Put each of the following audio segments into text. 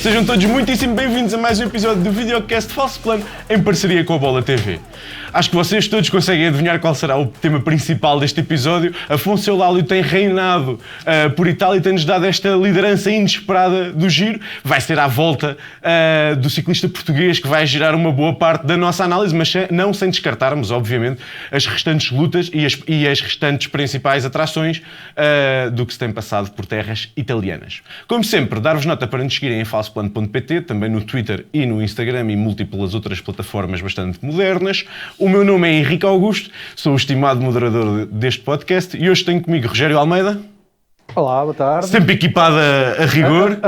Sejam todos muitíssimo bem-vindos a mais um episódio do videocast Falso Plano em parceria com a Bola TV. Acho que vocês todos conseguem adivinhar qual será o tema principal deste episódio. Afonso Eulálio tem reinado por Itália e tem-nos dado esta liderança inesperada do giro. Vai ser à volta do ciclista português que vai girar uma boa parte da nossa análise, mas não sem descartarmos, obviamente, as restantes lutas e as restantes principais atrações do que se tem passado por terras italianas. Como sempre, dar-vos nota para nos seguirem em falsoplano.pt, também no Twitter e no Instagram e múltiplas outras plataformas bastante modernas. O meu nome é Henrique Augusto, sou o estimado moderador deste podcast e hoje tenho comigo Rogério Almeida. Olá, boa tarde. Sempre equipado a rigor.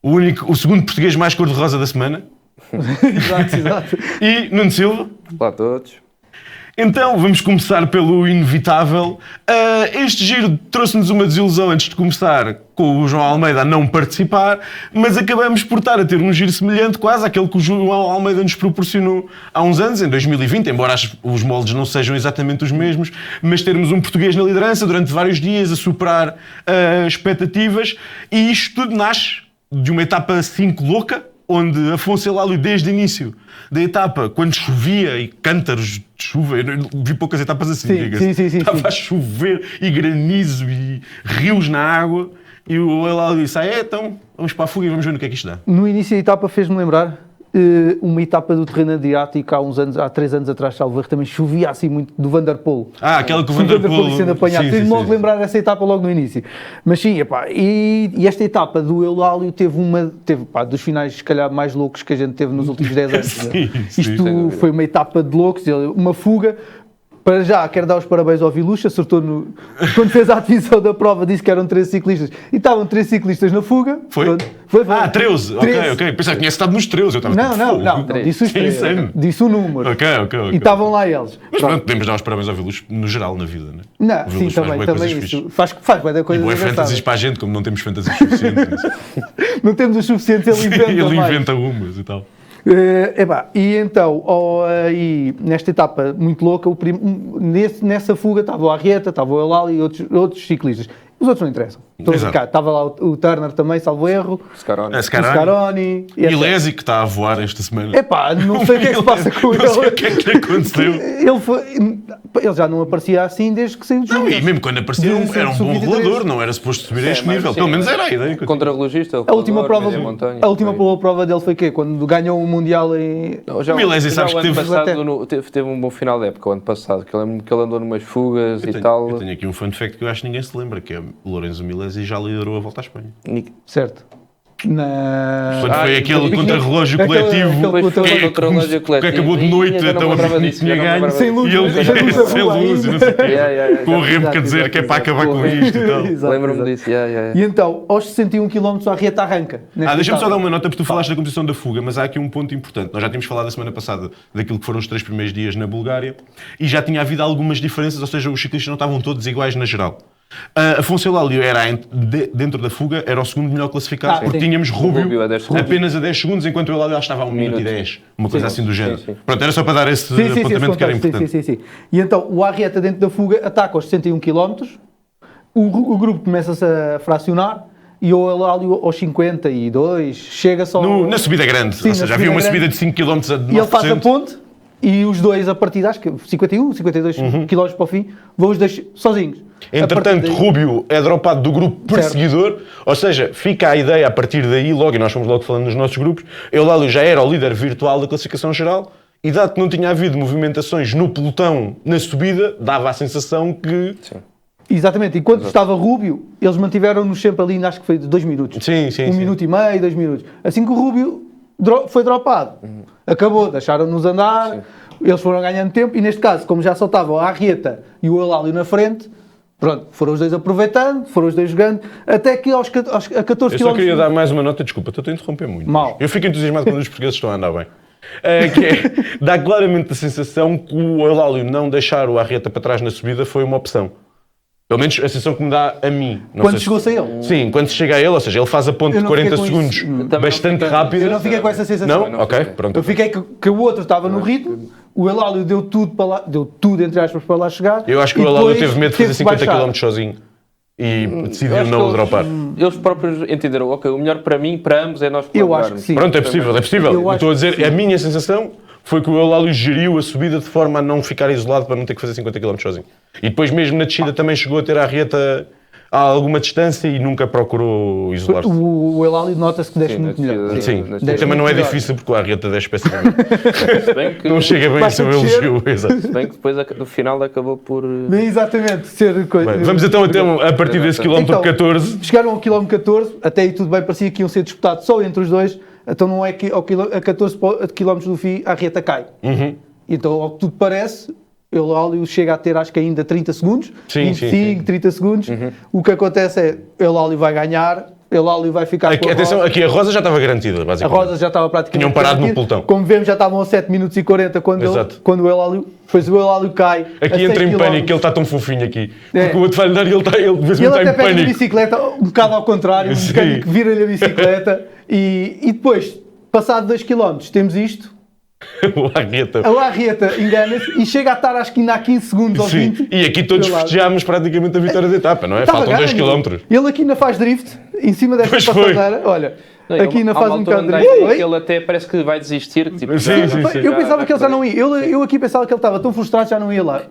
O segundo português mais cor-de-rosa da semana. Exato. E Nuno Silva. Olá a todos. Então, vamos começar pelo inevitável. Este giro trouxe-nos uma desilusão antes de começar, com o João Almeida a não participar, mas acabamos por estar a ter um giro semelhante quase àquele que o João Almeida nos proporcionou há uns anos, em 2020, embora os moldes não sejam exatamente os mesmos, mas termos um português na liderança durante vários dias a superar expectativas, e isto tudo nasce de uma etapa 5 louca, onde Afonso Eulálio, desde o início da etapa, quando chovia e cântaros de chuva, eu vi poucas etapas assim, diga-se. Sim. Estava a chover e granizo e rios na água, e o Eulálio disse, então vamos para a fuga e vamos ver no que é que isto dá. No início da etapa fez-me lembrar uma etapa do terreno Adriático há 3 anos atrás, salvo erro, também chovia assim muito, do Van der Poel. Aquela que o Van der Poel sendo apanhado. Fez-me logo lembrar dessa etapa logo no início. Mas sim, e esta etapa do Eulálio teve dos finais, se calhar, mais loucos que a gente teve nos últimos 10 anos. Isto foi uma etapa de loucos, uma fuga. Para já, quero dar os parabéns ao Vilucha, acertou quando fez a divisão da prova, disse que eram 13 ciclistas, e estavam 13 ciclistas na fuga. Foi? Foi. 13, ok. Pensava que tinha estado nos 13, eu estava Não, disse os 13, disse o número. Ok. E estavam lá eles. Mas pronto, podemos dar os parabéns ao Vilucha no geral na vida, não é? Não, sim, também isso. Faz bem da coisa. E boa fantasias para a gente, como não temos fantasias suficientes. Não temos os suficientes, ele inventa umas e tal. E então, nesta etapa muito louca, nessa fuga estava o Arrieta, estava o Eulálio e outros ciclistas. Os outros não interessam. Estava lá o Turner também, salvo erro. Scaroni. E Lesi, que está a voar esta semana. Não sei o que é que se passa com ele. Não sei o que é que lhe aconteceu. Ele já não aparecia assim desde que saiu de jogo. E mesmo quando aparecia era um bom regulador, não era suposto subir a este nível. Pelo menos era a ideia. Contra-relogista, a última prova dele foi o quê? Quando ganhou o Mundial em... O Milesi, sabes que teve um bom final de época o ano passado, que eu lembro que ele andou numas fugas e tal. Eu tenho aqui um fun fact que eu acho que ninguém se lembra, que é o Lorenzo Milesi já liderou a volta à Espanha. Certo. Quando foi aquele contra-relógio coletivo que acabou de noite, então a tinha ganho sem luz, e ele sem luz, não sei o quê, com o remo quer dizer que é para acabar com isto e tal. Lembro-me disso. E então, aos 61 km a Arrieta arranca. Deixa-me só dar uma nota, porque tu falaste da composição da fuga, mas há aqui um ponto importante. Nós já tínhamos falado a semana passada daquilo que foram os 3 primeiros dias na Bulgária e já tinha havido algumas diferenças, ou seja, os ciclistas não estavam todos iguais na geral. Afonso Eulálio era, dentro da fuga, era o segundo melhor classificado, porque tínhamos Rubio apenas a 10 segundos, enquanto o Eulálio estava a 1 minuto e 10, uma coisa assim do género. Sim. Pronto, era só para dar esse apontamento que era importante. Sim. E então o Arrieta dentro da fuga ataca aos 61 km, o grupo começa-se a fracionar e o Eulálio aos 52 chega só... Na subida grande, ou seja, havia uma subida de 5 km a 9%. E ele faz a ponte e os dois a partir, acho que 51, 52 km para o fim, vão os dois sozinhos. Entretanto, Rubio é dropado do grupo perseguidor, ou seja, fica a ideia a partir daí, logo, e nós fomos logo falando nos nossos grupos, Eulálio já era o líder virtual da classificação geral, e dado que não tinha havido movimentações no pelotão na subida, dava a sensação que... Sim. Exatamente, enquanto estava Rubio, eles mantiveram-nos sempre ali, acho que foi de 2 minutos. Sim. 1 minuto e meio, 2 minutos. Assim que o Rubio foi dropado, acabou, deixaram-nos andar, eles foram ganhando tempo, e neste caso, como já só estavam a Arrieta e o Eulálio na frente, pronto, foram os dois aproveitando, foram os dois jogando, até que a 14 km... Eu só queria dar mais uma nota, desculpa, estou a interromper muito. Mal. Eu fico entusiasmado quando os portugueses estão a andar bem. Dá claramente a sensação que o Eulálio não deixar o Arrieta para trás na subida foi uma opção. Pelo menos a sensação que me dá a mim. Quando chegou-se a ele? Sim, quando se chega a ele, ou seja, ele faz a ponte de 40 segundos bastante rápida. Eu não fiquei com essa sensação. Não? Ok, pronto. Eu fiquei que o outro estava no ritmo, o Eulálio deu tudo entre aspas para lá chegar. Eu acho que o Eulálio teve medo de fazer 50 km sozinho. e Eu decidiu acho não que dropar. Eles próprios entenderam, ok, o melhor para mim, para ambos, é nós Eu acho que sim. Pronto, é possível, é possível. Eu acho Estou a dizer, que sim. a minha sensação foi que o Eulálio geriu a subida de forma a não ficar isolado para não ter que fazer 50 km sozinho. E depois mesmo na descida também chegou a ter a Arrieta a alguma distância e nunca procurou isolar-se. O Eulálio nota-se que desce Sim, muito na melhor. descida. Sim, Desce também não é muito difícil porque o Arrieta desce especialmente. Se bem que, Não chega bem a Basta seu descer. elogio, exato. se bem que depois no final acabou por... Exatamente. Ser coisa. Bem, vamos então a partir desse quilómetro Então, 14. Chegaram ao quilómetro 14, até aí tudo bem, parecia que iam ser disputados só entre os dois, então não é que a 14 km do fim a Arrieta cai. Então, ao que tudo parece, o Eulálio chega a ter acho que ainda 30 segundos, Sim, 25, sim. 30 segundos. O que acontece é, o Eulálio vai ganhar, o Eulálio vai ficar Aqui, com a atenção, Rosa. aqui a Rosa já estava garantida, A basicamente. Rosa já estava praticamente Tinham parado no garantida. pelotão. Como vemos, já estavam a 7 minutos e 40 quando, Exato. quando o Eulálio... Depois o Eulálio cai. a Aqui 6 entra em km. pânico, ele está tão fofinho aqui. É. Porque o outro vai lhe dar e ele de vez em E ele quando até está em pega a pânico. bicicleta um bocado ao contrário, Sim. um mecânico vira-lhe a bicicleta e depois, passado 2 km, temos isto. O Arrieta. A Arrieta engana-se e chega a estar acho que ainda há 15 segundos ou Sim, 20. e aqui todos do lado. festejámos praticamente a vitória da etapa, não é? Estava Faltam 2 ganho. km. Ele aqui ainda faz drift, em cima desta Pois foi. passadeira, olha, Não, aqui ainda faz um bocado de drift. que Oi? ele até parece que vai desistir. Tipo, Sim, sim, sim. Eu pensava que ele já não ia, eu aqui pensava que ele estava tão frustrado que já não ia lá.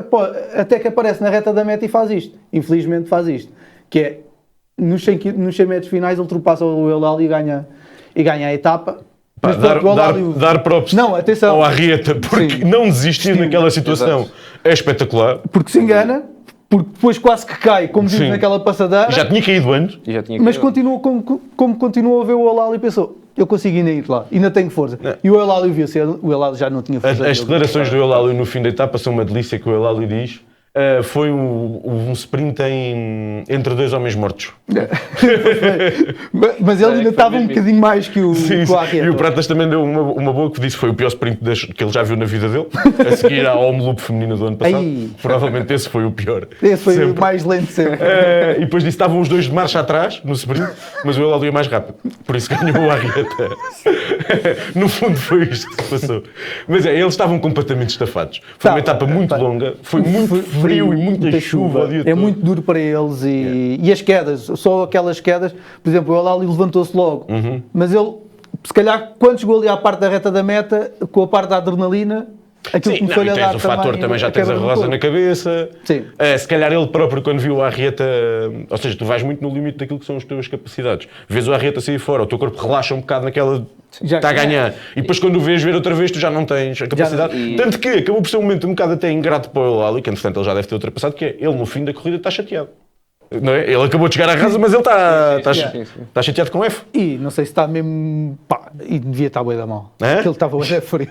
Pô, até que aparece na reta da meta e faz isto, infelizmente faz isto, que é, nos 100 metros finais ele ultrapassa o Eulálio e ganha a etapa. Pá, Mas pronto, o Eulálio- dar props Não, atenção. ao Arrieta, porque Sim. não desistir Sim, naquela situação exato. é espetacular. Porque se engana, porque depois quase que cai, como diz Sim. naquela passadeira, Já tinha caído antes. E já tinha mas caído. continua, como continuou a ver o Eulálio e pensou, eu consigo ainda ir lá, ainda tenho força. E o Eulálio viu-se, o Eulálio já não tinha força. As declarações do Eulálio no fim da etapa são uma delícia que o Eulálio diz. Foi um sprint entre 2 homens mortos. Mas ele ainda foi estava um mesmo bocadinho mais que o, Sim, que o Arrieta. e o Pratas também deu uma boa que disse que foi o pior sprint que ele já viu na vida dele, a seguir ao Homeloop feminino do ano passado. Ai. Provavelmente esse foi o pior. Esse foi Sempre. o mais lento sempre. E depois disso estavam os dois de marcha atrás no sprint, mas o Eulálio ia mais rápido, por isso ganhou o Arrieta. No fundo foi isto que se passou. Mas eles estavam completamente estafados. Foi uma etapa muito longa, foi muito frio e muita chuva. o dia É todo. muito duro para eles e as quedas, só aquelas quedas, por exemplo, o Eulálio levantou-se logo, mas ele, se calhar, quando chegou ali à parte da reta da meta, com a parte da adrenalina, aquilo Sim, não, começou-lhe e a tens dar o fator também, já tens a quebra rosa motor. na cabeça. Sim. Se calhar ele próprio, quando viu o Arrieta, ou seja, tu vais muito no limite daquilo que são as tuas capacidades. Vês o Arrieta sair fora, o teu corpo relaxa um bocado naquela. Já- Está a ganhar. E depois, quando o vês ver outra vez, tu já não tens a capacidade. e- Tanto que acabou por ser um momento um bocado até ingrato para o Eulálio, que entretanto ele já deve ter ultrapassado, que é ele no fim da corrida está chateado. Não é? Ele acabou de chegar à rasa, mas ele está chateado com F. E não sei se está mesmo. Pá, e devia estar bem da mal. É? Porque ele estava bem frio.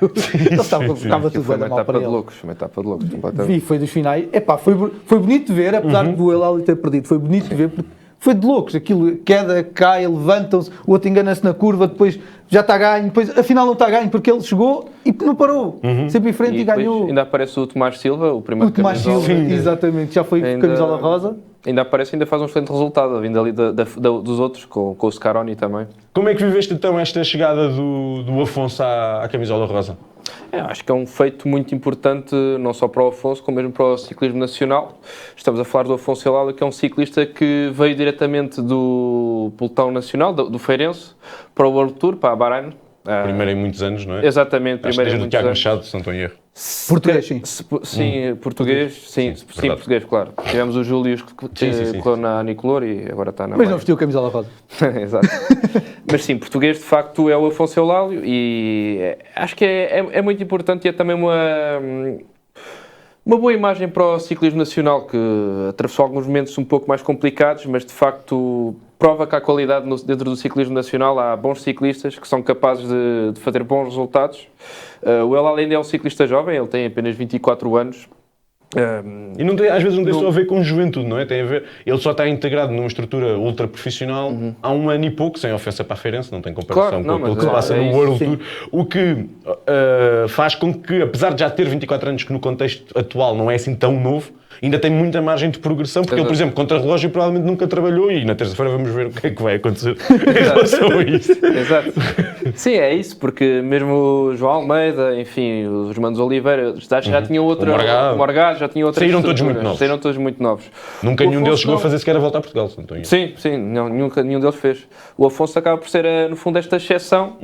Ele estava tudo Foi bem uma da mal etapa para de ele. loucos, uma etapa de loucos, completamente. E foi dos finais. Epá, foi bonito de ver, apesar do Eulálio ter perdido. Foi bonito de ver, porque foi de loucos. Aquilo, queda, cai, levantam-se, o outro engana-se na curva, depois já está ganho, depois afinal não está ganho porque ele chegou e não parou. Sempre em frente e, depois ganhou. ainda aparece o Tomás Silva, o primeiro O Tomás camisola. Silva, exatamente, já foi Ainda- camisola rosa. Ainda aparece, ainda faz um excelente resultado, vindo ali dos outros, com o Scaroni também. Como é que viveste então esta chegada do Afonso à camisola rosa? Acho que é um feito muito importante, não só para o Afonso, como mesmo para o ciclismo nacional. Estamos a falar do Afonso Eulálio, que é um ciclista que veio diretamente do pelotão nacional, do Feirense, para o World Tour, para a Bahrein. Primeiro em muitos anos, não é? Exatamente, Acho que primeiro em desde o muitos Tiago anos. Machado, se não estou em erro. Português, sim. Sim, português, sim, verdade. português, claro. Tivemos o Júlio que sim. correu na Nicolor e agora está na Mas não Bahrein. vestiu camisola rosa. Exato. Mas sim, português de facto é o Afonso Eulálio e acho que é muito importante e é também uma boa imagem para o ciclismo nacional, que atravessou alguns momentos um pouco mais complicados, mas de facto prova que há qualidade dentro do ciclismo nacional, há bons ciclistas que são capazes de fazer bons resultados. O Eulálio ainda é um ciclista jovem, ele tem apenas 24 anos. E não tem, às vezes não tem só a ver com juventude, não é? Tem a ver, ele só está integrado numa estrutura ultra profissional há um ano e pouco, sem ofensa para a Feirense, não tem comparação Claro, não, com aquilo mas que se passa é no isso, World sim. Tour, o que faz com que, apesar de já ter 24 anos, que no contexto atual não é assim tão novo, ainda tem muita margem de progressão, porque ele, por exemplo, contra relógio provavelmente nunca trabalhou e na terça-feira vamos ver o que é que vai acontecer em relação a isso. Exato. Sim, é isso, porque mesmo o João Almeida, enfim, os Manos Oliveira, já tinham outra... O Morgado já tinha outra Saíram todos muito novos. Saíram todos muito novos. Nunca nenhum deles chegou a fazer sequer a volta a Portugal, se não estou em erro. Sim, nunca nenhum deles fez. O Afonso acaba por ser, no fundo, esta exceção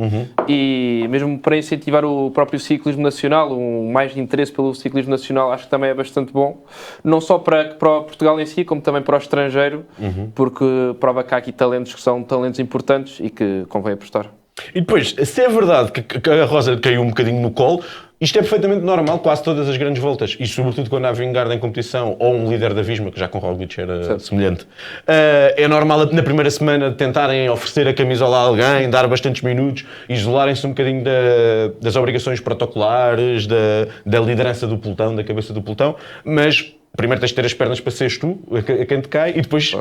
e mesmo para incentivar o próprio ciclismo nacional, mais interesse pelo ciclismo nacional, acho que também é bastante bom. Não só para Portugal em si, como também para o estrangeiro, porque prova que há aqui talentos que são talentos importantes e que convém apostar. E depois, se é verdade que a Rosa caiu um bocadinho no colo, isto é perfeitamente normal, quase todas as grandes voltas, e sobretudo quando há Vingegaard em competição ou um líder da Visma, que já com Roglic era semelhante. É normal na primeira semana tentarem oferecer a camisola a alguém, dar bastantes minutos, isolarem-se um bocadinho das obrigações protocolares, da liderança do pelotão, da cabeça do pelotão, mas primeiro tens de ter as pernas para seres tu, a quem te cai, e depois,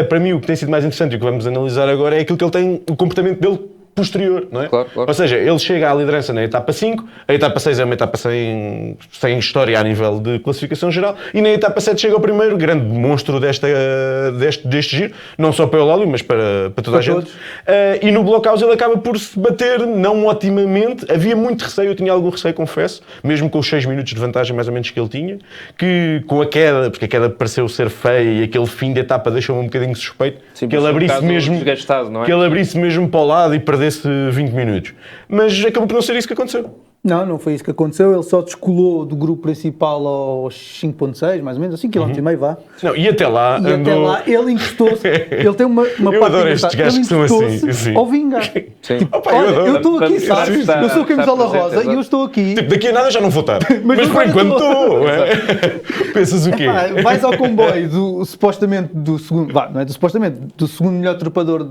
para mim, o que tem sido mais interessante e o que vamos analisar agora é aquilo que ele tem, o comportamento dele posterior, não é? Claro. Ou seja, ele chega à liderança na etapa 5, a etapa 6 é uma etapa sem história a nível de classificação geral, e na etapa 7 chega o primeiro grande monstro deste giro, não só para o Eulálio, mas para toda a gente. E no blockhouse ele acaba por se bater, não otimamente, havia muito receio, eu tinha algum receio, confesso, mesmo com os 6 minutos de vantagem mais ou menos que ele tinha, que com a queda, porque a queda pareceu ser feia e aquele fim de etapa deixou-me um bocadinho suspeito, sim, que ele abrisse mesmo, não é? que ele abrisse mesmo para o lado e perdesse 20 minutos. Mas acabou por não ser isso que aconteceu. Não foi isso que aconteceu. Ele só descolou do grupo principal aos 5.6, mais ou menos, 5 km e meio, vá. Não, e até lá E até lá ele encostou-se. Ele tem uma Eu parte adoro estes gajos que são assim. ao Vingegaard. Tipo, Opa, olha, eu eu estou aqui, Está- sabes? está- Eu sou camisola está presente, rosa e eu estou aqui. Tipo, daqui a nada já não vou estar. Mas por agora enquanto estou. estou. Pensas o quê? Epá, vais ao comboio do segundo, não é do supostamente, do segundo melhor trepador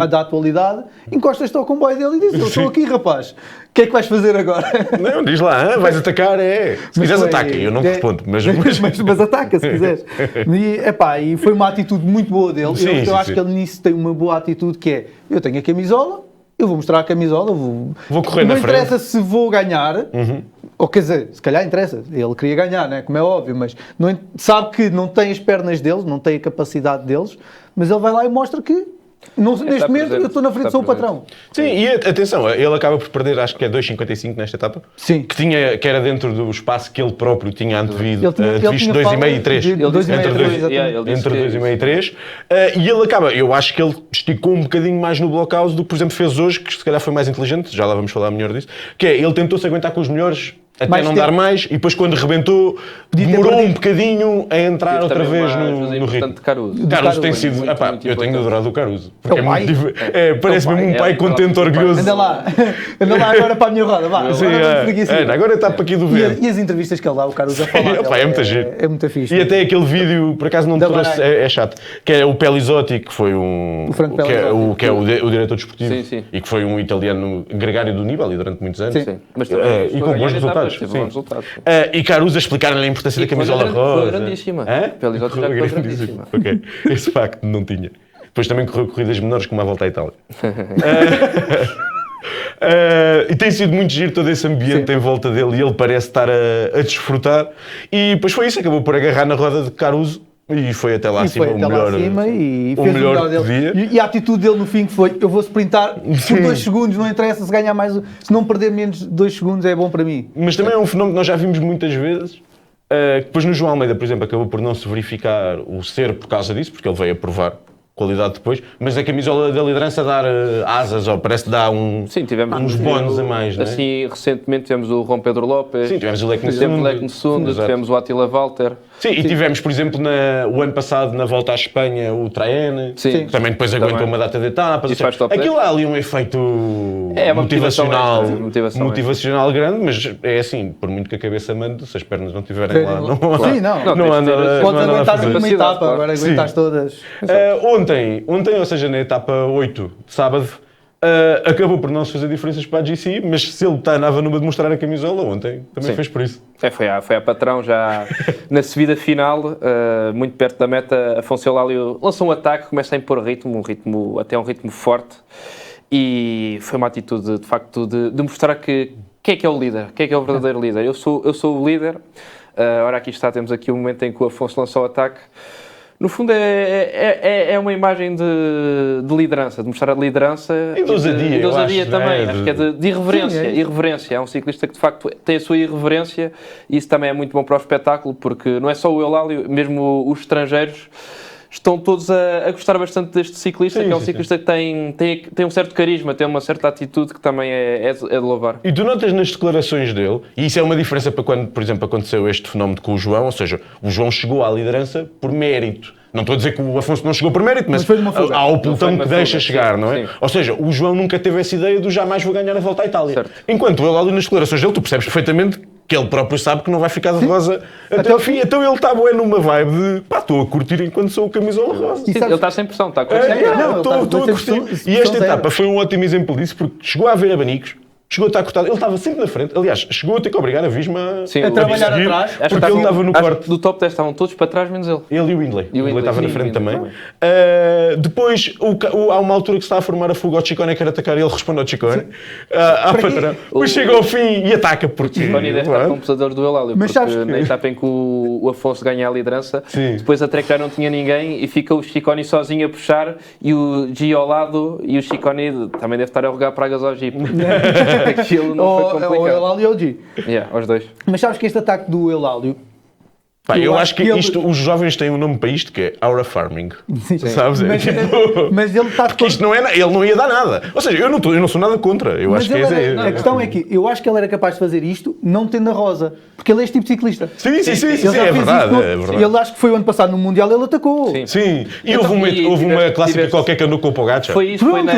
da atualidade, encostas-te ao comboio dele e dizes: eu estou aqui, rapaz, o que é que vais fazer agora? Não, diz lá, vais atacar, é. Se quiseres ataca, eu não respondo. Mas ataca, se quiseres. E foi uma atitude muito boa dele. Sim, eu acho que ele nisso tem uma boa atitude, que é: eu tenho a camisola, eu vou mostrar a camisola, Vou correr na frente. Não interessa se vou ganhar, ou quer dizer, se calhar interessa, ele queria ganhar, né? Como é óbvio, mas sabe que não tem as pernas deles, não tem a capacidade deles, mas ele vai lá e mostra que neste momento eu estou na frente, sou o patrão. Sim, e atenção, ele acaba por perder, acho que é 2,55 nesta etapa. Sim. Que era dentro do espaço que ele próprio tinha antevido, Ele tinha 2,5 e 3. Ele disse Entre 2,5 e 3. E ele acaba, eu acho que ele esticou um bocadinho mais no blockhouse do que, por exemplo, fez hoje, que se calhar foi mais inteligente, já lá vamos falar melhor disso, que é, ele tentou-se aguentar com os melhores até Mais não tempo. dar mais, e depois quando rebentou, Podia ter demorou perdido. um bocadinho a entrar outra vez no ritmo. Caruso. Caruso tem Muito, sido. muito, Epá, muito eu tenho importante. adorado o Caruso. Porque É o pai? parece mesmo um pai contente, orgulhoso. Anda lá agora para a minha roda, vá. Sim, Agora vamos seguir assim. agora está para aqui do verde. E as entrevistas que ele dá, o Carlos a falar, Opa, é muito giro. é muito fixe. E até aquele vídeo, por acaso não Da trouxe, Bahrein. é chato, que é o Pelizotti, que foi um. O Franco que é o diretor desportivo. Sim, sim. E que foi um italiano gregário do Nibali durante muitos anos. Sim. Sim. Mas E com bons resultados. Teve sim. bons resultados. E Caruso a explicar-lhe a importância da camisola rosa. Foi grandíssima. Pelizotti já foi grandíssima. Ok, esse facto não tinha. Depois também correu corridas menores, como a volta à Itália. E tem sido muito giro todo esse ambiente em volta dele e ele parece estar a desfrutar. E depois foi isso, acabou por agarrar na roda de Caruso e foi até lá E acima foi o até melhor. lá acima e o fez melhor que dele. podia. E a atitude dele no fim que foi: eu vou sprintar por 2 segundos, não interessa se ganhar mais, se não perder menos de 2 segundos é bom para mim. Mas também é um fenómeno que nós já vimos muitas vezes. Que depois no João Almeida, por exemplo, acabou por não se verificar o ser por causa disso, porque ele veio a provar qualidade depois, mas a camisola da liderança dar asas, ou parece que dá Sim, tivemos uns bónus a mais, não é? Assim, recentemente tivemos o João Pedro Lopes, Sim, tivemos o Leque tivemos o Leque Nessundo, Exato. tivemos o Attila Walter. Sim, e tivemos, por exemplo, o ano passado, na volta à Espanha, o Traene, Sim. que também depois aguentou Também. uma data de etapas. E faz top Aquilo há ali um efeito É uma motivacional, motivação grande, mas é assim, por muito que a cabeça mande, se as pernas não estiverem lá, não, Sim, não. não anda Podes a aguentar fazer. uma Capacidade, etapa, claro. agora aguentas todas. Ontem, ou seja, na etapa 8 de sábado, acabou por não se fazer diferenças para a GC, mas se ele andava numa de mostrar a camisola, ontem também Sim. fez por isso. Foi a patrão já na subida final, muito perto da meta. Afonso Eulálio lançou um ataque, começa a impor até um ritmo forte, e foi uma atitude de facto de mostrar que quem é que é o líder, quem é que é o verdadeiro líder. Eu sou o líder. Ora, aqui está, temos aqui o momento em que o Afonso lançou o ataque. No fundo é uma imagem de liderança, de mostrar a liderança e de ousadia, e ousadia também, acho que é de irreverência. Sim, Irreverência. É um ciclista que de facto tem a sua irreverência e isso também é muito bom para o espetáculo, porque não é só o Eulálio, mesmo os estrangeiros estão todos a gostar bastante deste ciclista, que é um ciclista que tem um certo carisma, tem uma certa atitude que também é de louvar. E tu notas nas declarações dele, e isso é uma diferença para quando, por exemplo, aconteceu este fenómeno com o João, ou seja, o João chegou à liderança por mérito. Não estou a dizer que o Afonso não chegou por mérito, mas foi de uma fuga. há o pelotão que deixa chegar, sim, não é? sim. Ou seja, o João nunca teve essa ideia do jamais vou ganhar a volta à Itália. Certo. Enquanto ele ali nas declarações dele, tu percebes perfeitamente que ele próprio sabe que não vai ficar de rosa até ao fim. Então ele está numa vibe de pá, estou a curtir enquanto sou o camisola rosa. Sim, ele está sem pressão, está a curtir. Estou a curtir. E esta etapa foi um ótimo exemplo disso, porque chegou a haver abanicos, chegou a estar cortado, ele estava sempre na frente, aliás, chegou a ter que obrigar a Visma Sim, a trabalhar seguir, atrás. porque ele estava no corte. Do top 10 estavam todos para trás, menos ele. Ele e o Windley. O Windley estava na frente também. também. Depois, há uma altura que se está a formar a fuga ao Ciccone, quer atacar, e ele responde ao Ciccone. À patrão. Depois chega ao fim e ataca, porque... O Ciccone deve estar com pesadores do Eulálio, Mas porque sabes- na etapa em que o Afonso ganha a liderança, Sim. depois a Trek já não tinha ninguém e fica o Ciccone sozinho a puxar e o G ao lado e o Ciccone também deve estar a rogar pragas ao Jeep. Aquilo não foi Ou complicado. Eulálio ou o G. Aos dois. Mas sabes que este ataque do Eulálio, Pá, eu acho que ele- os jovens têm um nome para isto que é Aura Farming. Sim. Sabes? É Mas, tipo... mas ele está Porque isto não é, ele não ia dar nada. Ou seja, eu não sou nada contra. Eu Mas acho que ele a questão é que eu acho que ele era capaz de fazer isto não tendo a rosa, porque ele é este tipo de ciclista. Sim, Ele já é fez verdade. isto É verdade. Ele acho que foi o ano passado no Mundial, ele atacou. Sim. Sim, e Então, houve uma clássica tiveste- qualquer que andou com o Pogacar. Foi isso, Pronto.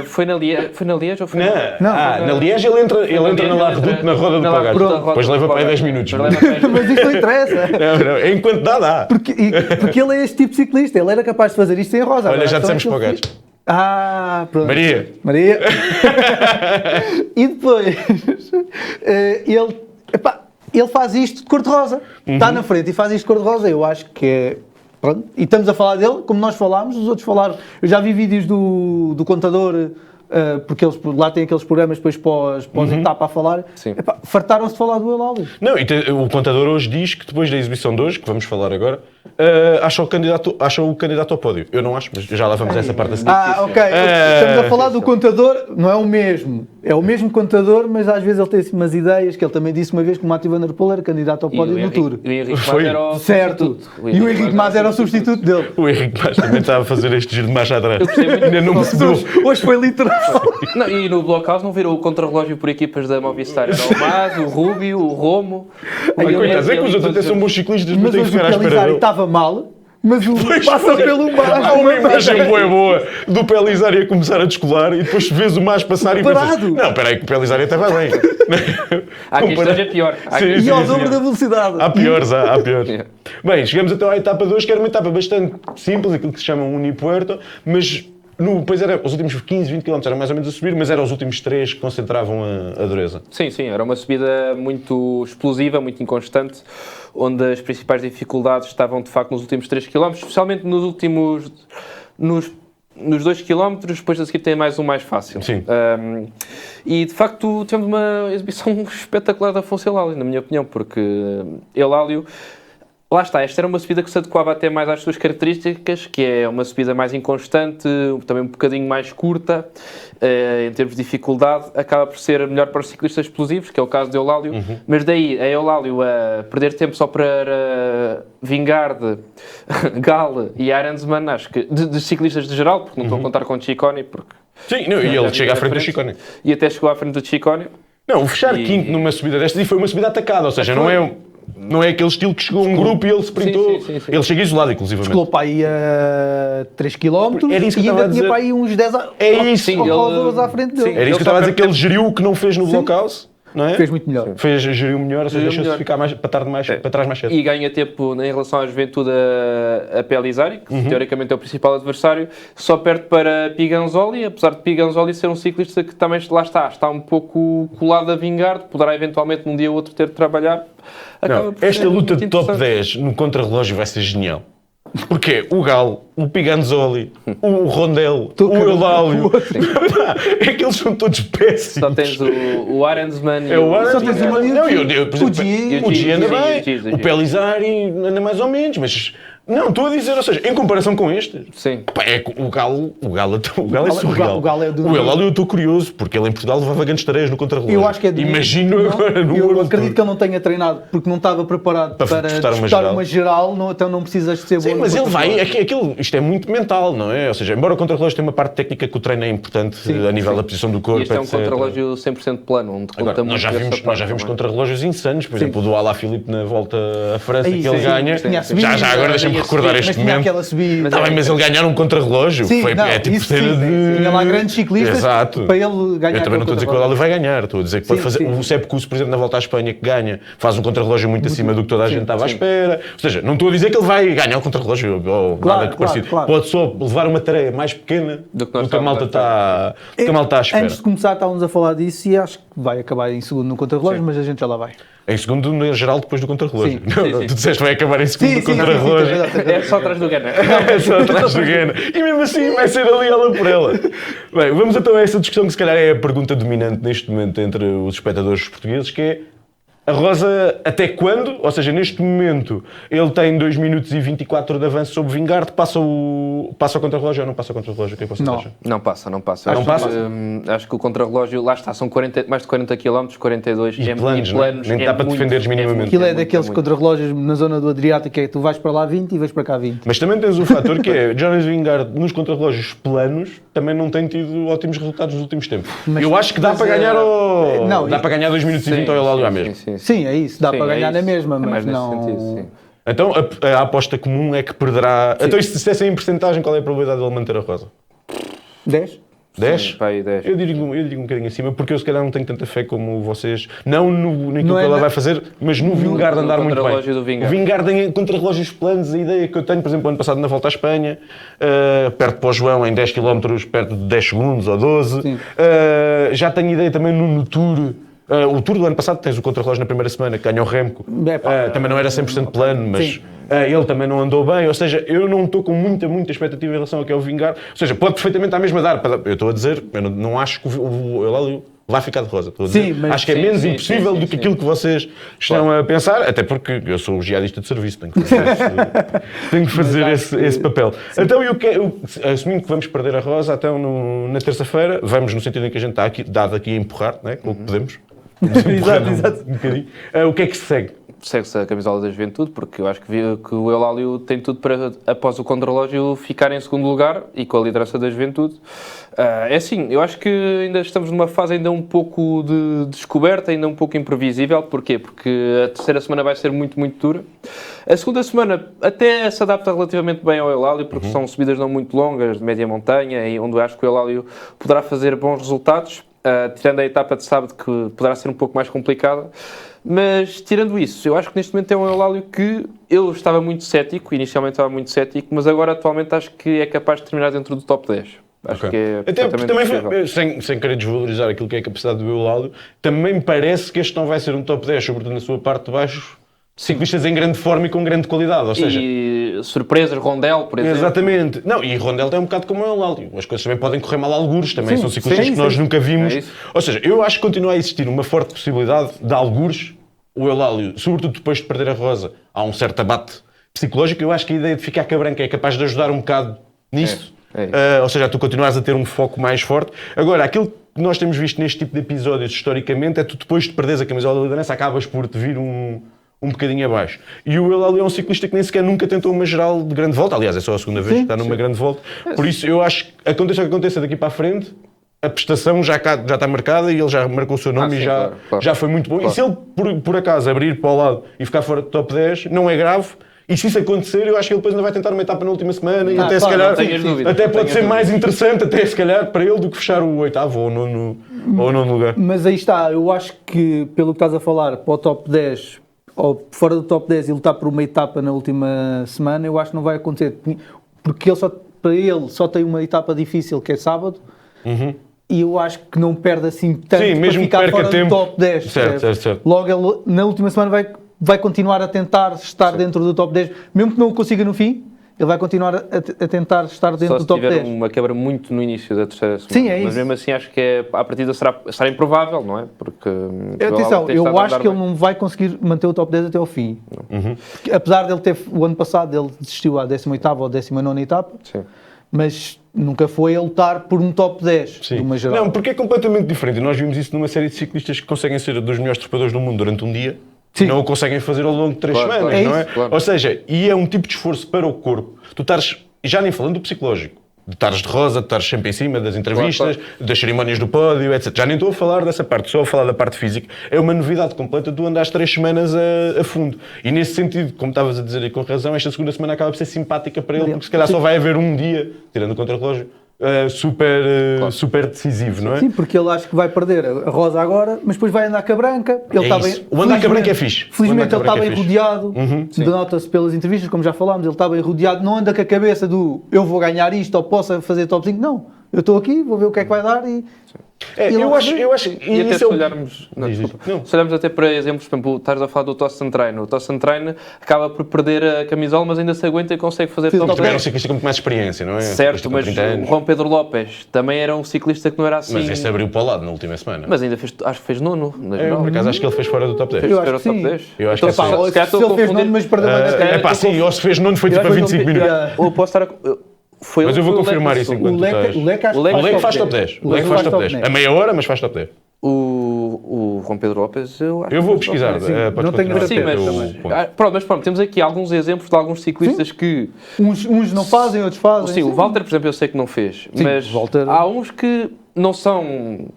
foi na Liège ou foi Não. Na Liège ele entra na La Redoute na roda do na La Pogacar. Redoute da roda Depois do leva para aí Pogacar. 10 minutos. Depois leva para aí 10 Mas isto não interessa. Não, enquanto dá. Porque ele é este tipo de ciclista, ele era capaz de fazer isto sem rosa. Olha, Agora, já a questão dissemos é que ele Pogacar. pronto. Maria. E depois, ele faz isto de cor-de-rosa. Está na frente e faz isto de cor-de-rosa. Eu acho que é... Pronto. E estamos a falar dele, como nós falámos, os outros falaram. Eu já vi vídeos do Contador, porque eles lá têm aqueles programas depois pós-etapa a falar. Sim. Epá, fartaram-se de falar do Eulálio. Não, o contador hoje diz que depois da exibição de hoje, que vamos falar agora, acha o candidato ao pódio. Eu não acho, mas já lá vamos a essa parte da Ok. Estamos a falar do Contador, não é o mesmo. É o mesmo Contador, mas às vezes ele tem assim umas ideias, que ele também disse uma vez que o Mathieu Van Der Poel era candidato ao pódio no Tour. E o Henrique Foi. Mas era o Certo. substituto. E o Henrique Mas era o substituto dele. O Henrique Mas também estava a fazer este giro de marcha atrás. Eu gostei muito Ainda não percebeu. Hoje foi literal. Não, e no Blockhouse não viram o contrarrelógio por equipas da Movistar. Era o Mas, o Rubio, o Romo. Olha, coitados, é que os outros até são bons ciclistas, mas Mas têm que hoje o ficar à espera Pelizari dele. estava mal, mas o passa pelo Mas. Há uma imagem boa do Pelizari a começar a descolar e depois vês o Mas passar e pensas, Parado. não, espera aí que o Pelizari até vai bem. Há quem esteja pior. Há quem- Sim, E ao sim, dobro sim. da velocidade. Há piores, há piores. Yeah. Bem, chegamos então à etapa 2, que era uma etapa bastante simples, aquilo que se chama Unipuerto, mas depois era os últimos 15, 20 km era mais ou menos a subir, mas eram os últimos 3 que concentravam a dureza. Sim, era uma subida muito explosiva, muito inconstante, onde as principais dificuldades estavam de facto nos últimos 3 km, especialmente nos últimos... Nos 2 km, depois a seguir tem mais um mais fácil. Sim. E de facto tivemos uma exibição espetacular da Afonso Eulálio, na minha opinião, porque Eulálio, lá está, esta era uma subida que se adequava até mais às suas características, que é uma subida mais inconstante, também um bocadinho mais curta, em termos de dificuldade, acaba por ser melhor para os ciclistas explosivos, que é o caso de Eulálio, mas daí a Eulálio a perder tempo só para Vingegaard, Gall e Arensman, acho que, de ciclistas de geral, porque não estou a contar com o Ciccone, porque... Sim, não, e ele chega à frente do Ciccone. E até chegou à frente do Ciccone. Não, fechar quinto numa subida destas e foi uma subida atacada, ou seja, não é aquele estilo que chegou um grupo e ele sprintou. Sim. Ele chega isolado, inclusivamente. Chegou para aí a 3 km Era isso que e eu estava ainda a dizer. tinha para aí uns 10 É isso, rodas à frente dele. Era isso que eu estava a dizer, que ele geriu o que não fez no Blockhouse, não é? Fez muito melhor. Geriu melhor, ou seja, Geriu deixou-se melhor. ficar para trás mais cedo. E ganha tempo em relação à juventude a Pelizari, que Uhum. teoricamente é o principal adversário, só perde para Piganzoli, apesar de Piganzoli ser um ciclista que também lá está um pouco colado a Vingegaard, poderá eventualmente num dia ou outro ter de trabalhar. Acaba Não, por esta ser luta muito de top interessante. 10 no contrarrelógio vai ser genial. Porque o Galo, o Piganzoli, o Rondel, o Eulálio, é que eles são todos péssimos. Só tens o Arensman e O Arensman, Só tens uma e o Gia anda bem, Gia. o Pelizari anda mais ou menos, mas não, estou a dizer, ou seja, em comparação com estes, Sim. pá, é que o Galo é surreal. O Galo é do... O Eulálio eu estou curioso, porque ele em Portugal levava grandes tareias no contrarrelógio. Eu acho que é do... Imagino não, agora no eu World acredito Tour. que ele não tenha treinado porque não estava preparado para disputar uma geral, então não precisas de ser bom. Sim, mas ele vai, isto é muito mental, não é? Ou seja, embora o contrarrelógio tenha uma parte técnica que o treino é importante a nível da posição do corpo, E este é um etc. contrarrelógio 100% plano, onde Agora, conta nós muito já vimos contrarrelógios insanos, por exemplo, o do Alaphilippe na volta à França, Aí, que ele sim, ganha. sim, tinha a subida, Já agora deixa-me tinha recordar subida, este mas tinha momento. aquela subida. Está bem, mas ele ganhar um contrarrelógio Sim, foi, não, é tipo isso cena sim, de... tinha lá grandes ciclistas. Exato. Para ele ganhar. Eu também não estou a dizer que o Eulálio vai ganhar, estou a dizer que pode Sim, fazer. sim. O Sepp Kuss, por exemplo, na volta à Espanha, que ganha, faz um contrarrelógio muito acima do que toda a gente estava à espera. Ou seja, não estou a dizer que ele vai ganhar o contrarrelógio ou nada que parecido. claro. Pode só levar uma tarefa mais pequena do que a malta está à espera. Antes de começar, estávamos a falar disso e acho que vai acabar em segundo no contrarrelógio, mas a gente já lá vai. Em segundo, no geral, depois do contrarrelógio. Sim. Não, tu disseste que vai acabar em segundo do sim, contrarrelógio. É só atrás do Gana. É só atrás do Guena. E mesmo assim vai ser ali ela por ela. Bem, vamos então a essa discussão que se calhar é a pergunta dominante neste momento entre os espectadores portugueses, que é a Rosa até quando? Ou seja, neste momento ele tem 2 minutos e 24 de avanço sobre Vingard, passa o contrarrelógio ou não passa o contrarrelógio? O que é que vocês acham? Não passa. Não passa? Acho que o contrarrelógio, lá está, são mais de 40 km, 42 E planos, não é? Nem dá para defenderes minimamente. Aquilo é daqueles contrarrelógios na zona do Adriático, é que tu vais para lá 20 e vais para cá 20. Mas também tens o fator que é, Jonas Vingard nos contrarrelógios planos também não tem tido ótimos resultados nos últimos tempos. Eu acho que dá para ganhar dá para ganhar 2 minutos e 20 ao Eulálio à mesma. Sim, é isso, dá para ganhar na mesma, mas mais nesse não... sentido, sim. Então a aposta comum é que perderá. Então e se dissessem em porcentagem, qual é a probabilidade de ele manter a Rosa? 10? 10? Sim, pá, aí 10. Eu digo um bocadinho acima, porque eu se calhar não tenho tanta fé como vocês, não naquilo Não é que ela na- vai fazer, mas no Vingard andar muito bem. contrarrelógio do Vingard. O Vingard em contrarrelógios planos, a ideia que eu tenho, por exemplo, ano passado na volta à Espanha, perto para o João, em 10 km, perto de 10 segundos ou 12. Sim. Já tenho ideia também no Tour. O Tour do ano passado tens o contrarrelógio na primeira semana, que ganha o Remco. Também não era 100% plano, mas Sim. ele também não andou bem. Ou seja, eu não estou com muita expectativa em relação ao que é o Vingard. Ou seja, pode perfeitamente à mesma dar. Eu estou a dizer, eu não acho que o Eulálio vai ficar de rosa. Estou a dizer. Sim, mas- Acho que é sim, menos sim, impossível sim, do que sim. aquilo que vocês estão a pensar, até porque eu sou o jihadista de serviço, tenho que fazer, esse papel. Então, assumindo que vamos perder a rosa, então na terça-feira, vamos no sentido em que a gente está aqui, dado aqui a empurrar, né, com o que podemos. Exato. Um bocadinho. O que é que se segue? Segue-se a camisola da Juventude, porque eu acho que o Eulálio tem tudo para, após o contrarrelógio, ficar em segundo lugar e com a liderança da Juventude. É assim, eu acho que ainda estamos numa fase ainda um pouco de descoberta, ainda um pouco imprevisível. Porquê? Porque a terceira semana vai ser muito, muito dura. A segunda semana até se adapta relativamente bem ao Eulálio, porque são subidas não muito longas, de média montanha, e onde eu acho que o Eulálio poderá fazer bons resultados. Tirando a etapa de sábado, que poderá ser um pouco mais complicada, mas tirando isso, eu acho que neste momento é um Eulálio que eu estava muito cético, inicialmente estava muito cético, mas agora atualmente acho que é capaz de terminar dentro do top 10. Acho que é Até porque perfeitamente também, possível. sem querer desvalorizar aquilo que é a capacidade do Eulálio, também parece que este não vai ser um top 10, sobretudo na sua parte de baixo, ciclistas em grande forma e com grande qualidade, ou seja... E surpresas, Rondel, por exemplo. Exatamente. Não, e Rondel tem um bocado como o Eulálio. As coisas também podem correr mal a algures, também são ciclistas que nós nunca vimos. É isso. Ou seja, eu acho que continua a existir uma forte possibilidade de algures, o Eulálio, sobretudo depois de perder a Rosa, há um certo abate psicológico. Eu acho que a ideia de ficar com a branca é capaz de ajudar um bocado nisso. Ou seja, tu continuas a ter um foco mais forte. Agora, aquilo que nós temos visto neste tipo de episódios historicamente é tu depois de perderes a camisola da liderança acabas por te vir um bocadinho abaixo. E o Eulálio é um ciclista que nem sequer nunca tentou uma geral de grande volta. Aliás, é só a segunda vez que está numa grande volta. Por isso, eu acho que aconteça o que aconteça daqui para a frente, a prestação já está marcada e ele já marcou o seu nome e já, claro. já foi muito bom. Claro. E se ele, por acaso, abrir para o lado e ficar fora do top 10, não é grave. E se isso acontecer, eu acho que ele depois ainda vai tentar uma etapa na última semana e até se calhar até pode ser mais interessante até se calhar para ele do que fechar o 8º ou o 9º lugar. Mas aí está, eu acho que pelo que estás a falar, para o top 10 ou fora do top 10 e lutar por uma etapa na última semana, eu acho que não vai acontecer, porque para ele só tem uma etapa difícil que é sábado. E eu acho que não perde assim tanto para ficar fora do top 10. Certo. Logo, ele, na última semana vai continuar a tentar estar dentro do top 10, mesmo que não o consiga no fim. ele vai continuar a tentar estar dentro Só do se top tiver 10. uma quebra muito no início da terceira semana. Sim, é Mas isso. mesmo assim acho que à partida será improvável, não é? Porque Atenção, tem estado eu a acho andar que ele bem. não vai conseguir manter o top 10 até ao fim. Porque, apesar dele ter, o ano passado, ele desistiu à 18ª ou 19ª etapa, Sim. mas nunca foi a lutar por um top 10 de uma geral. Não, porque é completamente diferente. E nós vimos isso numa série de ciclistas que conseguem ser dos melhores trepadores do mundo durante um dia. Sim. Não o conseguem fazer ao longo de 3 Claro, semanas, claro. não É é? isso, claro. Ou seja, e é um tipo de esforço para o corpo. Tu estares, já nem falando do psicológico, de estares de rosa, de estares sempre em cima das entrevistas, das cerimónias do pódio, etc. Já nem estou a falar dessa parte, só a falar da parte física. É uma novidade completa, tu andares 3 semanas a fundo. E nesse sentido, como estavas a dizer aí com razão, esta segunda semana acaba por ser simpática para ele, porque se calhar só vai haver um dia, tirando o contra-relógio, super decisivo, não é? Sim, porque ele acha que vai perder a rosa agora, mas depois vai andar com a branca. Ele É está isso. bem, O andar com a branca felizmente- é fixe. O Felizmente andar ele com a está branca bem é fixe. rodeado, denota-se pelas entrevistas, como já falámos, ele está bem rodeado, não anda com a cabeça do eu vou ganhar isto ou posso fazer top 5, não. Eu estou aqui, vou ver o que é que vai dar e... É, E eu logo acho, E até isso se é o- olharmos, não, Diz, diz. desculpa. Não. Se olharmos até para exemplos, por exemplo, estás a falar do Thorsten Treine. O Thorsten Treine acaba por perder a camisola, mas ainda se aguenta e consegue fazer Sim, top Também era um 10. ciclista com muito mais experiência, não é? Certo, Com mas 30 anos. o João Pedro Lopes também era um ciclista que não era assim. Mas esse abriu para o lado na última semana. Mas ainda fez, acho que fez nono na Eu, geral. por acaso, acho que ele fez fora do top 10. Fez Eu acho fora que do top sim. 10. Eu acho que Então, sim. se calhar Se ele estou a fez confundir. nono, mas perdeu a se branca. calhar É pá, estou sim, ou se fez nono foi tipo a 25 minutos. Ou posso estar foi Mas ele eu vou ou foi o confirmar Leque isso segundo? enquanto tu estás. O Leque acho O que O Leque faz faz top 10. O Leque faz top 10. A meia hora, mas faz top 10. O João Pedro Lopes, eu acho Eu vou que faz pesquisar. top 10. Podes não tenho continuar a Sim, ter mas, o ponto. pronto, temos aqui alguns exemplos de alguns ciclistas que... Uns não fazem, outros fazem. Sim, o Walter, por exemplo, eu sei que não fez, Sim, mas o Walter- há uns que não são...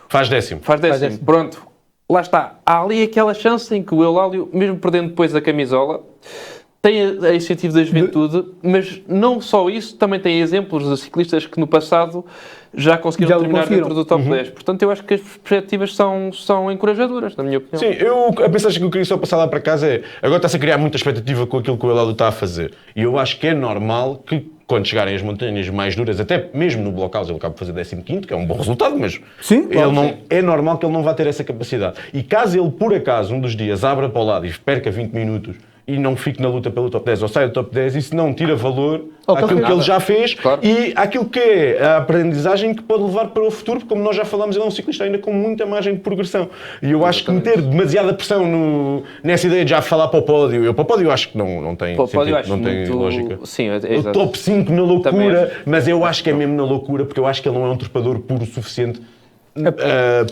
Faz décimo. Faz décimo. décimo. Pronto, lá está. Há ali aquela chance em que o Eulálio, mesmo perdendo depois a camisola, tem a incentivo da juventude, mas não só isso, também tem exemplos de ciclistas que no passado já conseguiram Já o terminar conseguiram. dentro do top 10. Portanto, eu acho que as perspectivas são encorajadoras, na minha opinião. Sim, a mensagem que eu queria só passar lá para casa é agora está-se a criar muita expectativa com aquilo que o Eulálio está a fazer. E eu acho que é normal que quando chegarem as montanhas mais duras, até mesmo no Blockhouse, ele acaba de fazer 15º, que é um bom resultado, mas Sim, claro, ele não, sim. é normal que ele não vá ter essa capacidade. E caso ele, por acaso, um dos dias abra para o lado e perca 20 minutos e não fique na luta pelo top 10 ou saia do top 10, isso não tira valor àquilo que ele já fez Claro. e àquilo que é a aprendizagem que pode levar para o futuro, porque como nós já falámos, ele é um ciclista ainda com muita margem de progressão. E eu acho que meter demasiada pressão nessa ideia de já falar para o pódio, eu para o pódio acho que não tem Pô, pode, eu sentido, acho não tem muito... lógica. Sim, é O exato. top 5 na Também loucura, acho. mas eu acho que é mesmo na loucura, porque eu acho que ele não é um trepador puro o suficiente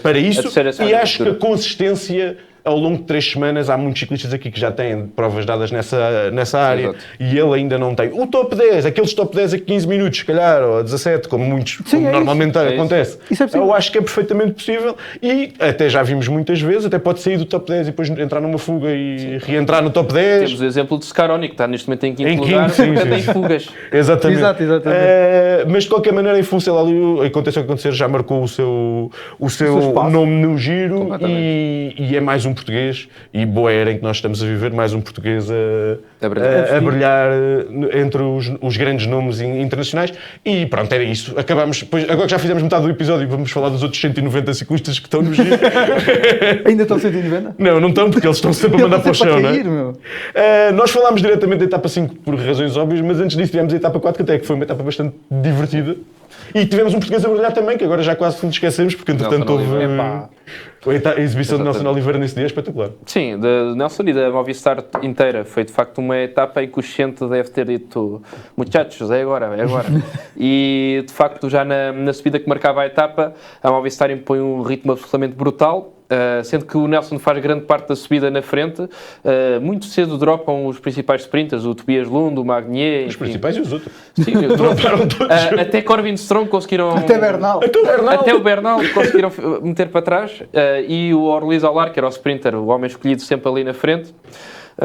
para A isso. terceira E semana acho que a aventura. consistência, ao longo de 3 semanas, há muitos ciclistas aqui que já têm provas dadas nessa área. Exato. E ele ainda não tem. O top 10, aqueles top 10 a 15 minutos, se calhar, ou a 17, como muitos, como é normalmente isso. acontece. Isso é possível. Eu acho que é perfeitamente possível e até já vimos muitas vezes, até pode sair do top 10 e depois entrar numa fuga e reentrar no top 10. Temos o exemplo de Scaroni, que está neste momento em quinto Em lugar, quinto, sim, porque sim, tem sim. fugas. Exatamente. Exatamente. Mas de qualquer maneira, em função ali, aconteça o que acontecer, já marcou o seu espaço. nome no giro Completamente. e é mais um português. E boa era em que nós estamos a viver, mais um português A brilhar. a brilhar entre os grandes nomes internacionais. E pronto, era isso. Acabamos, depois, agora que já fizemos metade do episódio, vamos falar dos outros 190 ciclistas que estão no giro. Ainda estão 190? Não estão, porque eles estão sempre a mandar para o chão, não é? cair, meu. Nós falámos diretamente da etapa 5 por razões óbvias, mas antes disso tivemos a etapa 4, que até que foi uma etapa bastante divertida. E tivemos um português a brilhar também, que agora já quase nos esquecemos, porque entretanto Nelson houve Oliveira. a exibição de Nelson Exatamente. Oliveira nesse dia, espetacular. Sim, da Nelson e da Movistar inteira. Foi de facto uma etapa em que o Xente deve ter dito: muchachos, é agora, é agora. E de facto, já na subida que marcava a etapa, a Movistar impõe um ritmo absolutamente brutal. Sendo que o Nelson faz grande parte da subida na frente, muito cedo dropam os principais sprinters, o Tobias Lund, o Magnier, Os enfim. principais e os outros. Sim, Droparam todos. até Corbin Strong conseguiram... Até Bernal. Então, Bernal. Até o Bernal conseguiram meter para trás, e o Orliz Olar, que era o sprinter, o homem escolhido sempre ali na frente.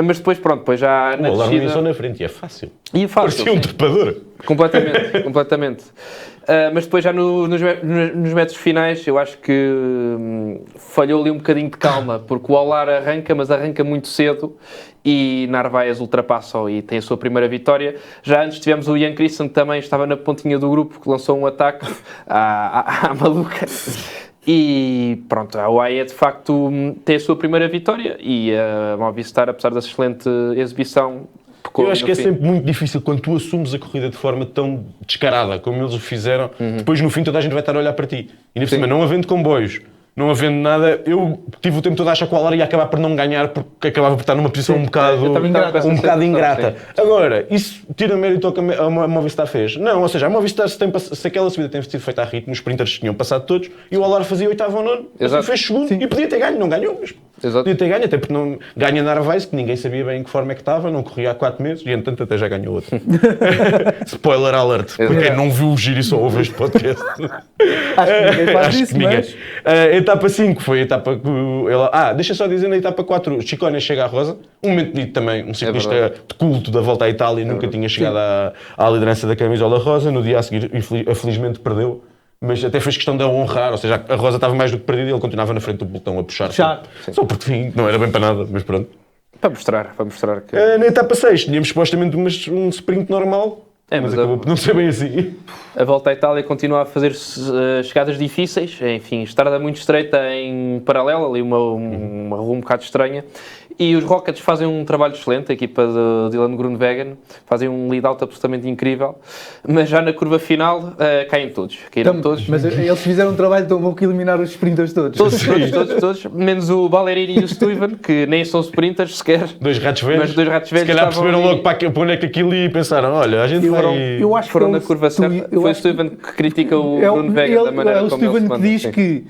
Mas depois, pronto, depois já na O Alarme descida... só na frente, e é fácil. E é fácil, Parecia um sim. trepador. Completamente, completamente. Mas depois já nos metros finais eu acho que falhou ali um bocadinho de calma, porque o Olar arranca, mas arranca muito cedo e Narvaez ultrapassa e tem a sua primeira vitória. Já antes tivemos o Jan Christen, que também estava na pontinha do grupo, que lançou um ataque à maluca. E pronto, a UAE de facto tem a sua primeira vitória e a Movistar, apesar da excelente exibição, ficou Eu acho no que é fim. sempre muito difícil quando tu assumes a corrida de forma tão descarada como eles o fizeram. Depois, no fim, toda a gente vai estar a olhar para ti. E, por cima, não havendo comboios, não havendo nada, eu tive o tempo todo a achar que o Alar ia acabar por não ganhar porque acabava por estar numa posição um bocado, eu também estava com essa sensação, ingrata. sim. Agora, isso tira mérito ao que a Movistar fez? Não, ou seja, a Movistar, se aquela subida tem sido feita a ritmo, os sprinters tinham passado todos e o Alar fazia 8º ou 9º, Exato. fez segundo e podia ter ganho, não ganhou, mas Exato. podia ter ganho, até porque não ganha Narvaez, que ninguém sabia bem em que forma é que estava, não corria há 4 meses e, entanto, até já ganhou outro. Spoiler alert, para quem não viu o giro e só ouve este podcast. Acho que ninguém faz Acho isso, que ninguém. mas... A etapa 5 foi a etapa que deixa só dizer, na etapa 4 Ciccone chega à Rosa, um momento bonito também, um ciclista de culto da volta à Itália, nunca tinha chegado à liderança da camisola rosa, no dia a seguir infelizmente perdeu, mas até fez questão de a honrar, ou seja, a Rosa estava mais do que perdida e ele continuava na frente do pelotão a puxar. Só porque enfim, não era bem para nada, mas pronto. Para mostrar que... Na etapa 6 tínhamos supostamente um sprint normal, mas acabou por não ser bem assim. A volta à Itália continua a fazer chegadas difíceis, enfim, estrada muito estreita em paralelo, ali uma rua um bocado estranha. E os Rockets fazem um trabalho excelente, a equipa de Dylan Groenewegen, fazem um lead-out absolutamente incrível, mas já na curva final caíram todos. Mas eles fizeram um trabalho tão bom que eliminaram os sprinters todos. Todos, menos o Ballerini e o Stuyven, que nem são sprinters sequer. Dois ratos velhos. Mas dois ratos velhos se calhar perceberam estavam logo para onde é que aquilo ia e pensaram, olha, a gente vai... Eu acho foram que na curva certa. Foi o Stuyven que critica o Groenewegen da maneira o como ele se Stuyven que manda. diz que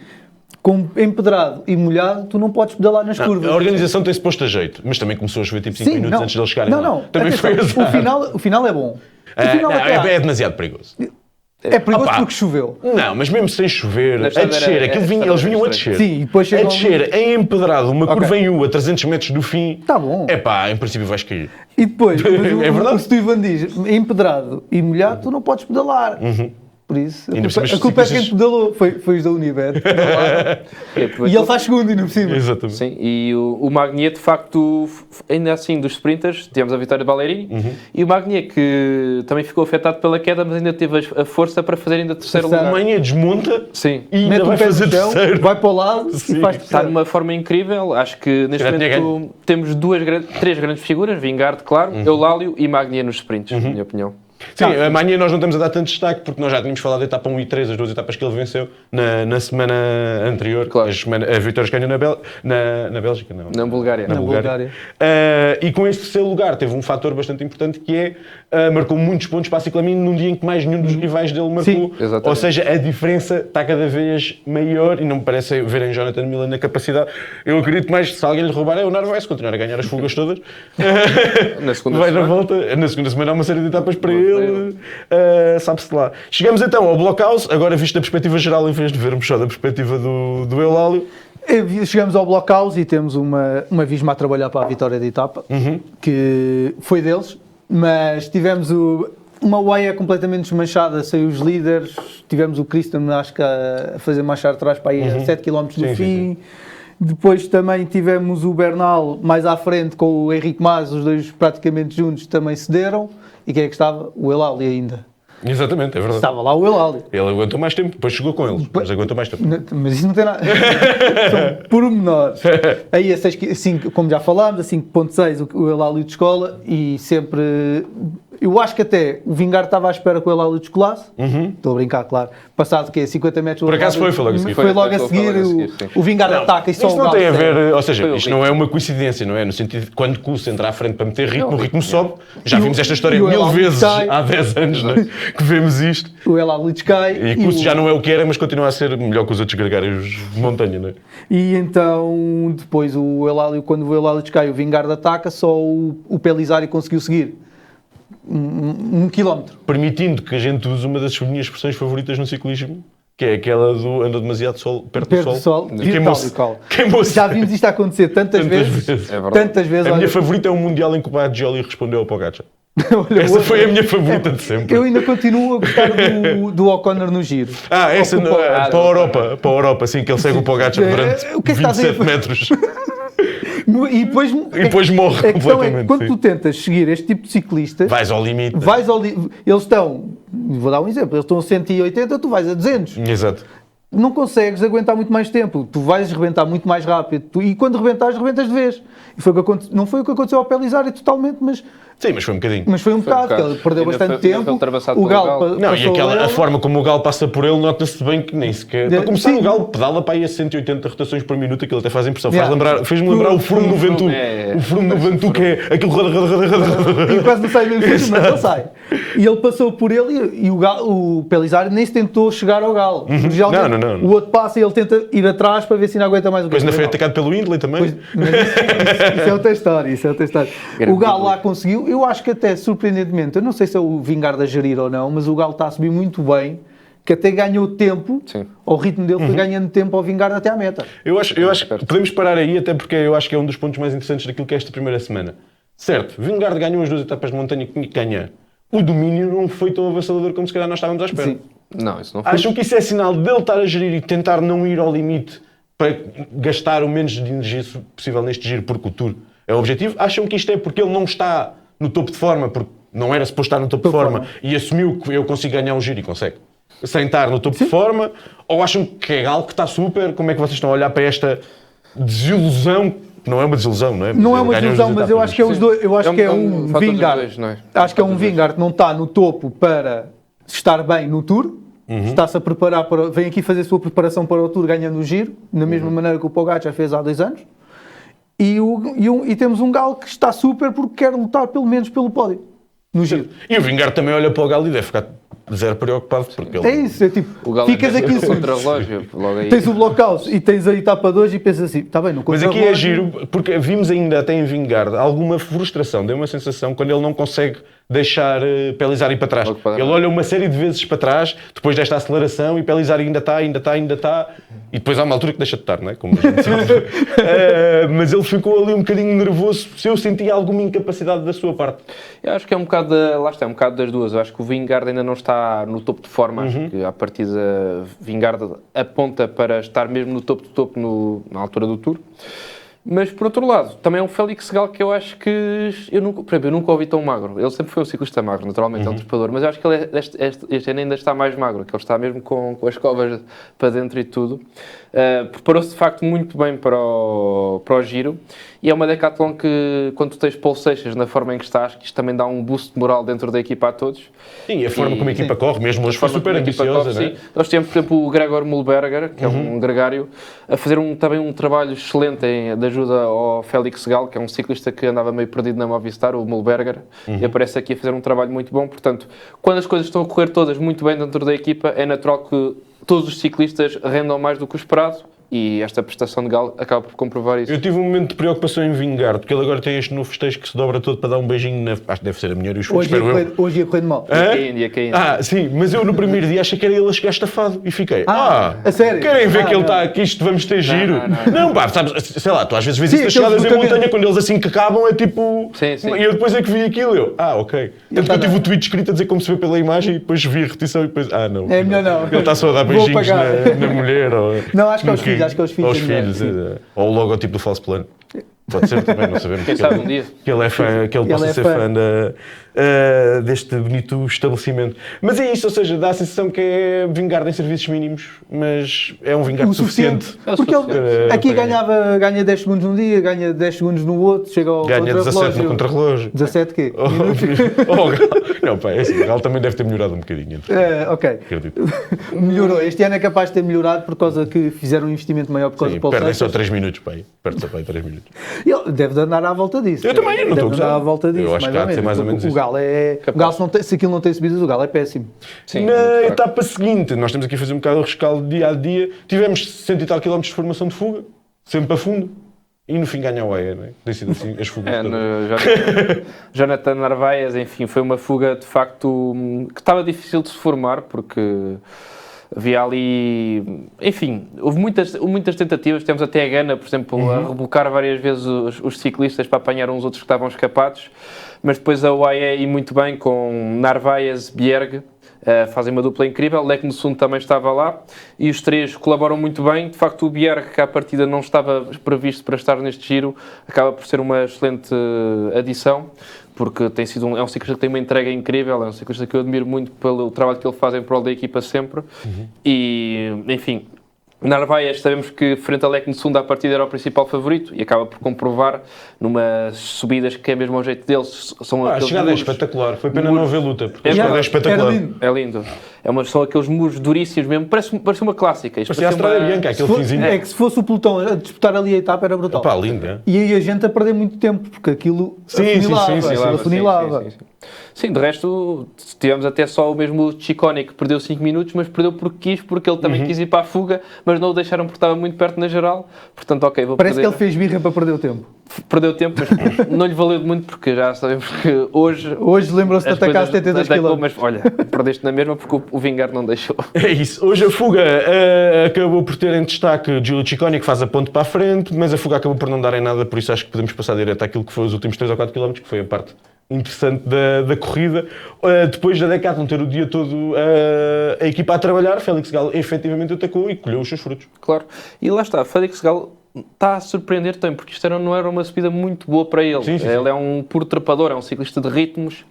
com empedrado e molhado tu não podes pedalar nas curvas. A organização tem-se posto a jeito, mas também começou a chover tipo 5 minutos antes de eles chegarem lá. Também atenção, foi azar. o final é bom. O final É demasiado perigoso. É perigoso porque choveu. Não, mas mesmo sem chover, Na a descer, eles vinham a descer. Sim, e depois a descer em empedrado, uma curva em U a 300 metros do fim. Tá bom. Em princípio vais cair. E depois, É verdade. o Stuyven diz, empedrado e molhado tu não podes pedalar. Por isso, Ainda por cima, a culpa é os quem pedalou, foi os da Unibet. E ele faz segundo ainda por cima. Exatamente. Sim, e o Magnier, de facto, ainda assim, dos sprinters, tivemos a vitória de Ballerini, e o Magnier, que também ficou afetado pela queda, mas ainda teve a força para fazer ainda terceiro lugar. A manhã desmonta Sim. e ainda Mete vai o pé fazer no chão, terceiro. vai para o lado e faz Está terceiro. numa forma incrível. Acho que neste Já tinha momento temos três grandes figuras, Vingegaard, claro, Eulálio e Magnier nos sprints, na minha opinião. Sim, amanhã nós não estamos a dar tanto destaque porque nós já tínhamos falado da etapa 1 e 3, as duas etapas que ele venceu na semana anterior, Claro. a vitórias que ganhou na Bélgica, não. Na Bulgária. Na Bulgária. E com este terceiro lugar teve um fator bastante importante que é, marcou muitos pontos para a Ciclamino num dia em que mais nenhum dos rivais dele marcou. Sim, exatamente. Ou seja, a diferença está cada vez maior e não me parece ver em Jonathan Miller na capacidade. Eu acredito mais que se alguém lhe roubar é o Narvaez continuar a ganhar as fugas todas. Na segunda Vai na semana. volta, na segunda semana há uma série de etapas para ele, sabe-se lá. Chegamos então ao Blockhouse, agora visto da perspectiva geral em vez de vermos só da perspectiva do Eulálio. Chegamos ao Blockhouse e temos uma Visma a trabalhar para a vitória da etapa, que foi deles, mas tivemos uma Weia completamente desmanchada, saiu os líderes, tivemos o Christian, acho que a fazer marchar atrás para ir a 7 km do fim. Sim. Depois também tivemos o Bernal mais à frente com o Henrique Mas, os dois praticamente juntos também cederam. E quem é que estava? O Eulálio ainda. Exatamente, é verdade. Estava lá o Eulálio. Ele aguentou mais tempo, depois chegou com eles, mas aguentou mais tempo. Mas isso não tem nada. São pormenores. Aí a 5, como já falámos, a 5.6 o Eulálio de escola e sempre... Eu acho que até o Vingegaard estava à espera que o Eulálio descolasse. Estou a brincar, claro. Passado que 50 metros... Por acaso foi logo a seguir. Foi logo a Foi seguir. logo a seguir, sim. O Vingegaard ataca e só Isto o não tem a Galo ver, ou seja, Foi isto o não é uma coincidência, não é? No sentido de quando Kuss entra à frente para meter ritmo, o ritmo sobe. Já vimos esta história e o 1000 Eulálio vezes cai. há 10 anos, não é? Que vemos isto. O Eulálio cai. E Kuss já não é o que era, mas continua a ser melhor que os outros gregários de montanha, não é? E então, depois o Eulálio, quando o Eulálio descai, o Vingegaard ataca, só o Pellizzari conseguiu seguir. 1 quilómetro. Permitindo que a gente use uma das minhas expressões favoritas no ciclismo, que é aquela do anda demasiado perto do sol. E Queimou-se. Já vimos isto acontecer tantas vezes. É verdade. Tantas vezes. A minha favorita é um Mundial em que o Badioli respondeu ao Pogacar. Olha, Essa foi a minha favorita de sempre. Eu ainda continuo a gostar do O'Connor no giro. Essa Ou com o Pogacar. para a Europa, assim, que ele segue o Pogacar durante O que é que estás a 27 metros. E depois morre a questão é completamente. que quando sim. tu tentas seguir este tipo de ciclista, Vais ao limite. eles estão, vou dar um exemplo, eles estão a 180, tu vais a 200. Exato. Não consegues aguentar muito mais tempo, tu vais rebentar muito mais rápido, e quando rebentas de vez. E foi o que não foi o que aconteceu ao Pellizzari totalmente, mas Sim, mas foi um bocadinho. Mas foi um bocado, que ele perdeu Ainda bastante foi- ainda foi tempo. ultrapassado O pelo Galo Galo. Não, e passou a ele. forma como o Galo passa por ele, nota-se bem que nem sequer. De- Para começar, sim. o Galo pedala para aí a 180 rotações por minuto, aquilo até faz impressão. Yeah. Fez-me lembrar o fundo do Ventu. é. O fundo do Ventu, que é aquilo roda. E quase não sai mesmo sítio, mas não sai. E ele passou por ele e o Pelizar nem se tentou chegar ao Galo. Geralmente, Não. O outro passa e ele tenta ir atrás para ver se ainda aguenta mais o Depois ainda foi Galo. atacado pelo Indley também. Pois, mas isso é outra história, O Galo lá conseguiu, eu acho que até surpreendentemente, eu não sei se é o Vingarde a gerir ou não, mas o Galo está a subir muito bem, que até ganhou tempo, Sim. ao ritmo dele foi ganhando tempo ao Vingarde até à meta. Eu acho que podemos parar aí, até porque eu acho que é um dos pontos mais interessantes daquilo que é esta primeira semana. Certo, Vingarde ganhou as 2 etapas de montanha que tinha que ganhar. O domínio não foi tão avassalador como se calhar nós estávamos à espera. Sim. Não, isso não foi. Acham que isso é sinal dele estar a gerir e tentar não ir ao limite para gastar o menos de energia possível neste giro, porque o Tour é o objetivo? Acham que isto é porque ele não está no topo de forma, porque não era suposto estar no topo de forma e assumiu que eu consigo ganhar um giro e consegue? Sem estar no topo de forma? Ou acham que é algo que está super? Como é que vocês estão a olhar para esta desilusão? Não é uma desilusão, não é? Não é uma Ganhou as desilusão, 2 mas eu etapas. acho que é os dois. Eu acho que é um fator dos Vingarde. dois, não é? Acho que é um Vingarde que não está no topo para estar bem no Tour. Está-se a preparar para. Vem aqui fazer a sua preparação para o Tour ganhando o giro, da mesma maneira que o Pogacar fez há 2 anos. E temos um Galo que está super porque quer lutar pelo menos pelo pódio no giro. E o Vingarde também olha para o Galo e deve ficar zero preocupado, porque ele... É isso, é tipo, O Galo ficas é aqui, contra-relógio, logo aí. tens o blockhouse e tens a etapa 2 e pensas assim, está bem, não Mas contra aqui é giro, porque vimos ainda até em Vingarde alguma frustração, deu uma sensação quando ele não consegue deixar Pelizar ir para trás. Logo para Ele trás. olha uma série de vezes para trás, depois desta aceleração, e Pelizar ainda está, e depois há uma altura que deixa de estar, não é? Como a gente sabe. Mas ele ficou ali um bocadinho nervoso, se eu sentia alguma incapacidade da sua parte. Eu acho que é um bocado, lá está, é um bocado das duas. Eu acho que o Vingarde ainda não está no topo de forma. Acho que à partida Vingarde aponta para estar mesmo no topo do topo na altura do Tour. Mas, por outro lado, também é um Félix Galo que eu acho que... por exemplo, eu nunca ouvi tão magro. Ele sempre foi um ciclista magro, naturalmente, é um trepador. Mas eu acho que ele este ano ainda está mais magro, que ele está mesmo com as covas para dentro e tudo. Preparou-se, de facto, muito bem para o Giro. E é uma Decathlon que, quando tu tens Paul Seixas na forma em que estás, que isto também dá um boost de moral dentro da equipa a todos. Sim, e a forma como a equipa corre, mesmo hoje foi super ambiciosa, não é? Sim. Nós temos, por exemplo, o Gregor Mulberger, que é um gregário, a fazer também um trabalho excelente de ajuda ao Félix Galo, que é um ciclista que andava meio perdido na Movistar, o Mulberger, e aparece aqui a fazer um trabalho muito bom. Portanto, quando as coisas estão a correr todas muito bem dentro da equipa, é natural que todos os ciclistas rendam mais do que o esperado. E esta prestação de Galo acaba por comprovar isso. Eu tive um momento de preocupação em Vingarde, porque ele agora tem este novo festejo que se dobra todo para dar um beijinho na... Acho que deve ser a mulher e os filhos, espero eu. Hoje ia correr de mal. Ia caindo. Sim, mas eu no primeiro dia achei que era ele a chegar estafado e fiquei, a sério? querem ver que ele não. está aqui, isto vamos ter giro? Não, pá, sabes, sei lá, tu às vezes vês Sim, estas chegadas em aqueles montanha, quando eles assim que acabam, é tipo... Sim. E eu depois é que vi aquilo, ok. Tanto que eu tive o tweet escrito a dizer como se vê pela imagem e depois vi a repetição e depois, não. É melhor não. Ele está só a dar Vou beijinhos pagar. na mulher ou... Não, acho que é no os filhos, quê? acho que é os filhos Aos da mulher, filhos, sim. ou o logotipo do falso plano. Pode ser também, não sabemos. Quem sabe um dia. Que ele é fã, que ele possa é ser fã. fã deste bonito estabelecimento. Mas é isso, ou seja, dá a sensação que é Vingarde em serviços mínimos, mas é um Vingarde O suficiente. Porque ele aqui ganha 10 segundos num dia, ganha 10 segundos no outro, chega ao Ganha 17 no contrarrelógio. 17 quê? Não, pá, é assim, o Galo também deve ter melhorado um bocadinho. Ok. Acredito. Melhorou. Este ano é capaz de ter melhorado por causa que fizeram um investimento maior por causa Sim, do Paul perdem só Seixas. 3 minutos, pá. Perde só 3 minutos. Ele deve andar à volta disso. Eu também, eu não estou a Deve andar gozar. à volta disso, Eu acho que há de ser mais ou menos O isso. Galo é... O Galo, se aquilo não tem subidas, o Galo é péssimo. Sim, Na etapa seguinte, nós temos aqui a fazer um bocado o rescaldo dia a dia. Tivemos 100 e tal quilómetros de formação de fuga, sempre a fundo. E no fim ganha o AE, não é? Tem sido assim as fugas todas. Jonathan Narvaez, enfim, foi uma fuga de facto que estava difícil de se formar, porque havia ali, enfim, houve muitas tentativas. Temos até a Gana, por exemplo, a rebocar várias vezes os ciclistas para apanhar uns outros que estavam escapados, mas depois a UAE, e muito bem, com Narvaez, Bjerg, fazem uma dupla incrível. Lek Mussund também estava lá e os três colaboram muito bem. De facto, o Bjerg, que à partida não estava previsto para estar neste giro, acaba por ser uma excelente adição, porque tem sido é um ciclista que tem uma entrega incrível, é um ciclista que eu admiro muito pelo trabalho que ele faz em prol da equipa sempre. E, enfim, Narvaez, sabemos que frente a Lec no segundo à partida era o principal favorito e acaba por comprovar numas subidas que é mesmo ao jeito deles. São A aqueles chegada é muros, espetacular, foi pena não haver luta, porque a É chegada é verdade. espetacular. Era lindo. É lindo. São aqueles muros duríssimos mesmo, parece uma clássica. Isto Parecia a parecia Estrada Bianca, aquele finzinho. É que se fosse o pelotão a disputar ali a etapa era brutal. Pá, lindo, é? E aí a gente a perder muito tempo, porque aquilo Sim, afunilava. Afunilava. Sim, de resto, tivemos até só o mesmo Ciccone que perdeu 5 minutos, mas perdeu porque quis, porque ele também quis ir para a fuga, mas não o deixaram porque estava muito perto na geral. Portanto, ok, vou Parece perder. que ele fez birra para perder o tempo. Perdeu tempo, mas não lhe valeu muito porque já sabemos que hoje... Hoje lembrou-se de as atacar coisas 72 atacou, km. mas olha, perdeste na mesma porque o Vingar não deixou. É isso. Hoje a fuga acabou por ter em destaque Giulio Ciccone, que faz a ponte para a frente, mas a fuga acabou por não dar em nada, por isso acho que podemos passar direto àquilo que foi os últimos 3 ou 4 km, que foi a parte interessante da corrida. Depois da Decathlon ter o dia todo a equipa a trabalhar, Félix Galo efetivamente atacou e colheu os seus frutos. Claro. E lá está, Félix Galo está a surpreender também, porque isto não era uma subida muito boa para ele. Sim. Ele é um puro trepador, é um ciclista de ritmos.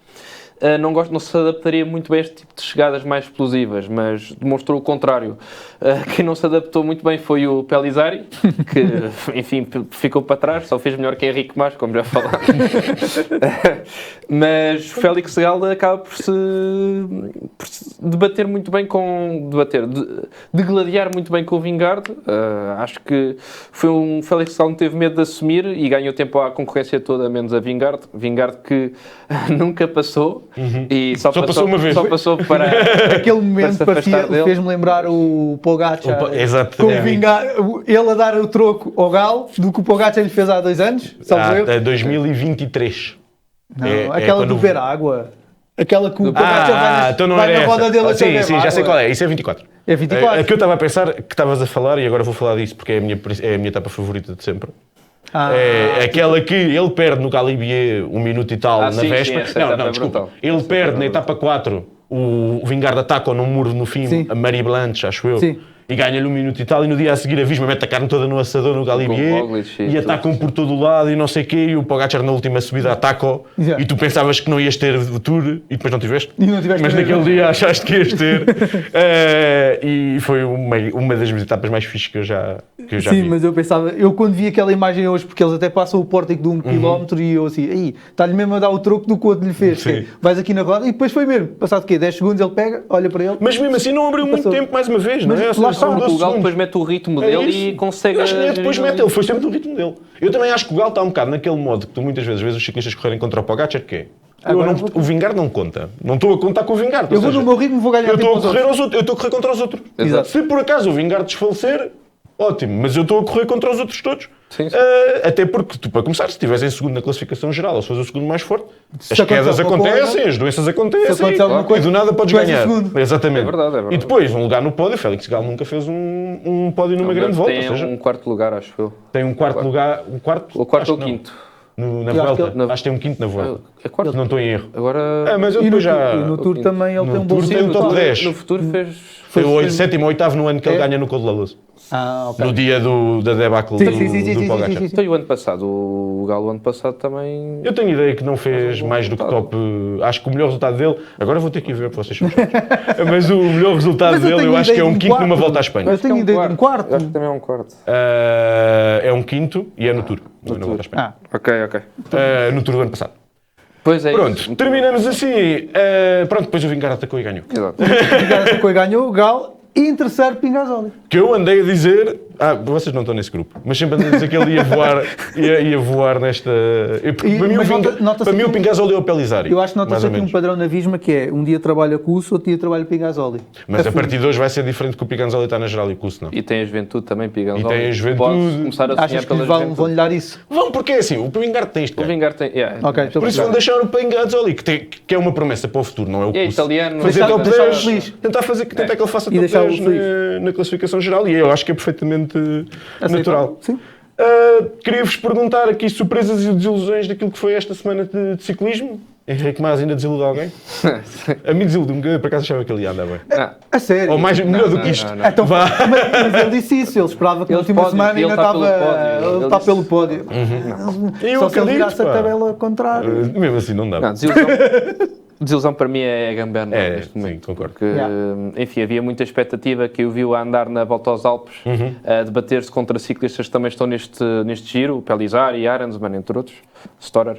Não se adaptaria muito bem a este tipo de chegadas mais explosivas, mas demonstrou o contrário. Quem não se adaptou muito bem foi o Pellizzari, que, enfim, ficou para trás, só fez melhor que Henrique Mas, como já falámos. Mas Félix Galo acaba por se debater muito bem de gladiar muito bem com o Vingegaard. Acho que foi um Félix Galo que teve medo de assumir e ganhou tempo à concorrência toda, menos a Vingegaard. Vingegaard que nunca passou. E só passou uma vez. Só passou para Aquele momento para se afastar dele. fez-me lembrar o Pogacar. Exato. Com o Vingegaard, ele a dar o troco ao Galo do que o Pogacar lhe fez há 2 anos. Salvo eu. 2023. Não, aquela quando do beber água. Aquela que o Pogacar então não vai era na roda essa. dele a Sim, beber já sei água. qual é. Isso é 24. É 24. A que eu estava a pensar, que estavas a falar, e agora vou falar disso porque é a minha etapa favorita de sempre. É aquela que ele perde no Galibier 1 minuto e tal na sim, véspera. essa Não, etapa não, é desculpa. brutal. Ele perde na etapa 4. O Vingegaard ataca num muro no fim, Sim. a Marie Blanche, acho eu. Sim. E ganha-lhe 1 minuto e tal, e no dia a seguir a Visma mete a carne toda no assador no Galibier Com Roglic e e atacam por todo o lado e não sei o quê, e o Pogacar na última subida ataca-o Yeah. e tu pensavas que não ias ter o Tour e depois não tiveste. E não tiveste Mas mesmo. naquele dia achaste que ias ter. E foi uma das minhas etapas mais fixes que eu já Sim, vi. mas eu pensava, eu quando vi aquela imagem hoje, porque eles até passam o pórtico de 1 km e eu assim, aí, está-lhe mesmo a dar o troco do que o outro lhe fez. Sim. Que é, vais aqui na roda e depois foi mesmo. Passado o quê? 10 segundos ele pega, olha para ele. Mas mesmo assim não abriu muito Passou. tempo mais uma vez, não Mas é? lá São está. 12 o Galo segundos. depois mete o ritmo É dele isso. e consegue. Eu acho que nem é depois gerir mete, ele foi sempre do ritmo dele. Eu também acho que o Galo está um bocado naquele modo que tu muitas vezes vês os ciclistas correrem contra o Pogacar, que é. O Vingegaard não conta. Não estou a contar com o Vingegaard. Eu vou no meu ritmo, vou ganhar Eu tempo estou a aos correr outros. aos outros. Eu estou a correr contra os outros. Exato. Se por acaso o Vingegaard desfalecer, ótimo. Mas eu estou a correr contra os outros todos. Sim, sim. Até porque, tu, para começar, se estiveres em segundo na classificação geral ou se fores o segundo mais forte, Se as quedas acontecer alguma acontecem, coisa, as doenças acontecem se acontecer alguma e coisa, do nada podes tu és o ganhar. segundo. Exatamente. É verdade, é verdade. E depois, um lugar no pódio, Félix Galo nunca fez um pódio numa grande volta. Tem Ou seja, um quarto lugar, acho eu. tem um quarto lugar. Um quarto? O quarto Acho ou o que não. quinto. Na Eu acho Vuelta. que Acho que tem um quinto na Vuelta. É quarto? Não estou em erro. Agora. Mas eu E no, depois já. e no Tour também ele no tem um bom Tour tem um top 10. No futuro fez. Foi o 7º ou 8º no ano que ele ganha no Col de la Luz. ok. No dia da debacle Sim, do, sim, sim, sim, do sim, Pogacar. sim, sim. Então, e o ano passado? O Galo, o ano passado também. Eu tenho ideia que não fez mais do que top. Acho que o melhor resultado dele. Agora vou ter que ir ver para vocês. São chatos. Mas o melhor resultado Mas eu dele tenho eu acho que é ideia de um um quinto numa quarto. volta à Espanha. Eu tenho ideia de um quarto. Acho que também é um quarto. É um quinto e é no Tour. Não é na volta à Espanha. Ok. No Tour do ano passado. Pois é. Pronto, isso. terminamos assim. Pronto, depois o Vingegaard atacou e ganhou. Exato. O ganhou o Galo e em terceiro Pingasoli. Que eu andei a dizer. Vocês não estão nesse grupo, mas sempre andei a dizer que ele ia voar nesta. Porque para mim, Mas nota-se para mim aqui o Pingasoli é o Pellizzari. Eu acho que mais nota-se ou aqui um menos. padrão na Visma que é um dia trabalha Cusso, outro dia trabalha Pingasoli. Mas a partir de hoje vai ser diferente que o Pingasoli está na geral e o Cusso não. E tem a juventude também, Pigão. E tem a juventude. Pode começar a sonhar Achas que pela lhe vão juventude. lhe dar isso? Vão, porque é assim, o Vingegaard tem isto. O cara. Vingar tem. Ok, estou Por isso a vão deixar o Pingasoli, que é uma promessa para o futuro, não é o É Cusso. italiano. Fazer Deixar- top deixá-lo 10, feliz. tentar que ele faça E top deixá-lo 10 feliz. na classificação geral, e eu acho que é perfeitamente natural. Sim. Queria-vos perguntar aqui surpresas e desilusões daquilo que foi esta semana de ciclismo. Henrique Mas ainda desilude alguém? A mim desilude-me, por acaso achava que ele ia andar bem. A sério. Ou mais, melhor do que não, isto. não. Então, Vá. mas ele disse isso, ele esperava que na Ele última pode, semana ele ainda está estava. pelo pódio, Ele ele está disse- pelo pódio. Eu Só se ele acredito, virasse a pá. tabela ao contrário. Mesmo assim não dá. Não, desilusão. desilusão para mim é a Gambern neste momento. Sim, concordo. Porque, enfim, havia muita expectativa que eu vi a andar na volta aos Alpes, a debater-se contra ciclistas que também estão neste giro, o Pellizzari, Arendsman, entre outros, Storer.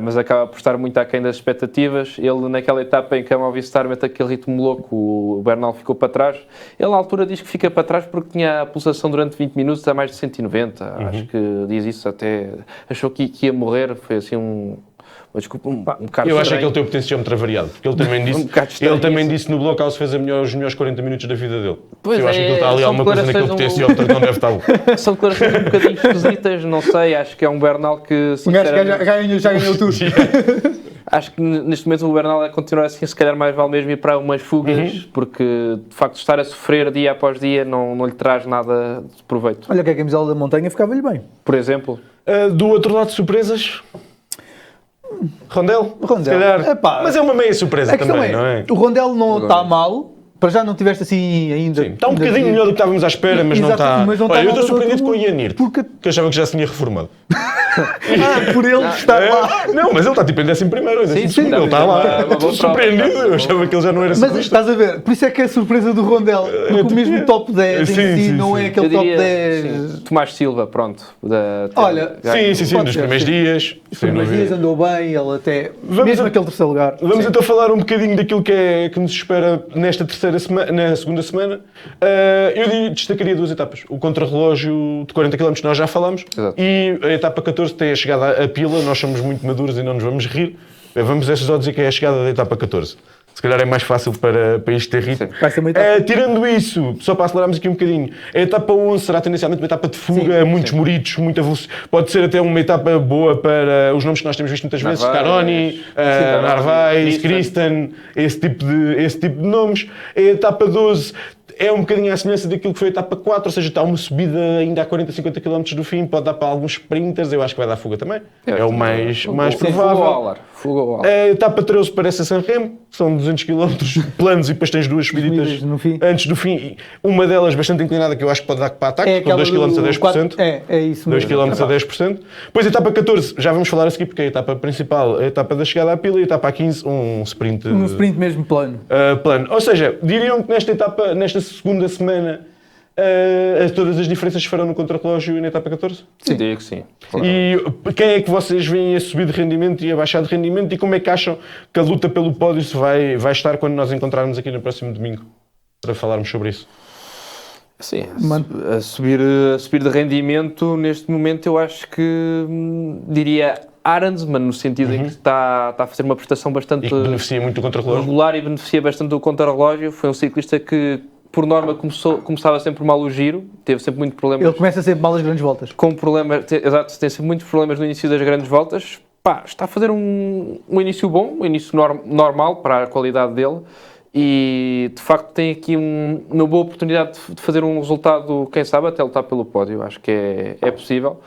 Mas acaba por estar muito aquém das expectativas. Ele, naquela etapa em que a Movistar mete aquele ritmo louco, o Bernal ficou para trás. Ele, na altura, diz que fica para trás porque tinha a pulsação durante 20 minutos a mais de 190. Acho que diz isso até. Achou que ia morrer. Foi assim um bocado Eu acho estranho. que ele tem o potenciómetro variado, porque ele também disse, bocado estranho ele também isso. disse no Blockhouse fez os melhores 40 minutos da vida dele. Pois eu acho que ele está ali são alguma coisa naquele declarações potenciómetro que não deve estar bom. São declarações um bocadinho esquisitas, não sei. Acho que é um Bernal que. O gajo já ganhou tudo. Acho que neste momento o Bernal a continuar assim, se calhar mais vale mesmo ir para umas fugas, porque de facto estar a sofrer dia após dia não lhe traz nada de proveito. Olha que a camisola da montanha ficava-lhe bem. Por exemplo, Do outro lado, surpresas? Rondel? Rondel. Se calhar. Epá, Mas é uma meia surpresa A questão também, não é? o Rondel não está mal, para já não tiveste assim ainda... Sim, está um bocadinho melhor do que estávamos à espera, mas não Exato, está... mas não Olha, está eu estou nada surpreendido do com o outro Ian Hirt, porque- que achava que já se tinha reformado. por ele estar lá. Não, mas ele está tipo em 11º, Sim, sim, ele dá está uma lá. boa Estou prova, surpreendido, tá. eu achava que ele já não era Mas ciclista. estás a ver, por isso é que é a surpresa do Rondel, porque o mesmo top 10 Sim, em si sim, não sim. é eu aquele top diria 10... sim, Tomás Silva, pronto. Olha, Sim, Pode dos ser, primeiros sim. dias. Os sem primeiros dúvida. dias andou bem, ele até... Vamos mesmo a- naquele terceiro lugar. Vamos Sim. então falar um bocadinho daquilo que nos espera nesta na segunda semana. Eu destacaria 2 etapas. O contrarrelógio de 40 km nós já falamos. Exato. E a etapa 14 tem a chegada à pila. Nós somos muito maduros e não nos vamos rir. Vamos a só dizer que é a chegada da etapa 14. Se calhar é mais fácil para isto ter ritmo. Vai ser uma etapa. Tirando isso, só para acelerarmos aqui um bocadinho, a etapa 11 será tendencialmente uma etapa de fuga, muitos muritos, muita velocidade. Pode ser até uma etapa boa para os nomes que nós temos visto muitas vezes, Narvaez, Caroni, Narvaez, Kristen, esse tipo de nomes. A etapa 12 é um bocadinho à semelhança daquilo que foi a etapa 4, ou seja, está uma subida ainda a 40, 50 km do fim, pode dar para alguns sprinters, eu acho que vai dar fuga também. É o mais provável. Fuga ao Alar. A etapa 13 parece a Sanremo, são 200 km planos e depois tens 2 subiditas Subidas no fim. antes do fim. Uma delas bastante inclinada que eu acho que pode dar para ataque, com 2 km a 10%. É isso 2 mesmo. km a 10%. Depois a etapa 14, já vamos falar a seguir, porque é a etapa principal, a etapa da chegada à pila, e a etapa 15, um sprint, Um sprint mesmo plano. plano. Ou seja, diriam que nesta etapa, nesta segunda semana, todas as diferenças se farão no contrarrelógio e na etapa 14? Sim. Diria que sim. E quem é que vocês veem a subir de rendimento e a baixar de rendimento, e como é que acham que a luta pelo pódio se vai estar quando nós encontrarmos aqui no próximo domingo para falarmos sobre isso? Sim, a subir de rendimento, neste momento, eu acho que diria Arendsman, no sentido em que está a fazer uma prestação bastante E que beneficia muito do contrarrelógio? regular e beneficia bastante do contrarrelógio. Foi um ciclista que, por norma, começava sempre mal o giro, teve sempre muitos problemas. Ele começa sempre mal as grandes voltas. Exato, tem sempre muitos problemas no início das grandes voltas. Pá, está a fazer um início bom, um início normal para a qualidade dele. E de facto tem aqui uma boa oportunidade de fazer um resultado, quem sabe, até lutar pelo pódio. Acho que é possível.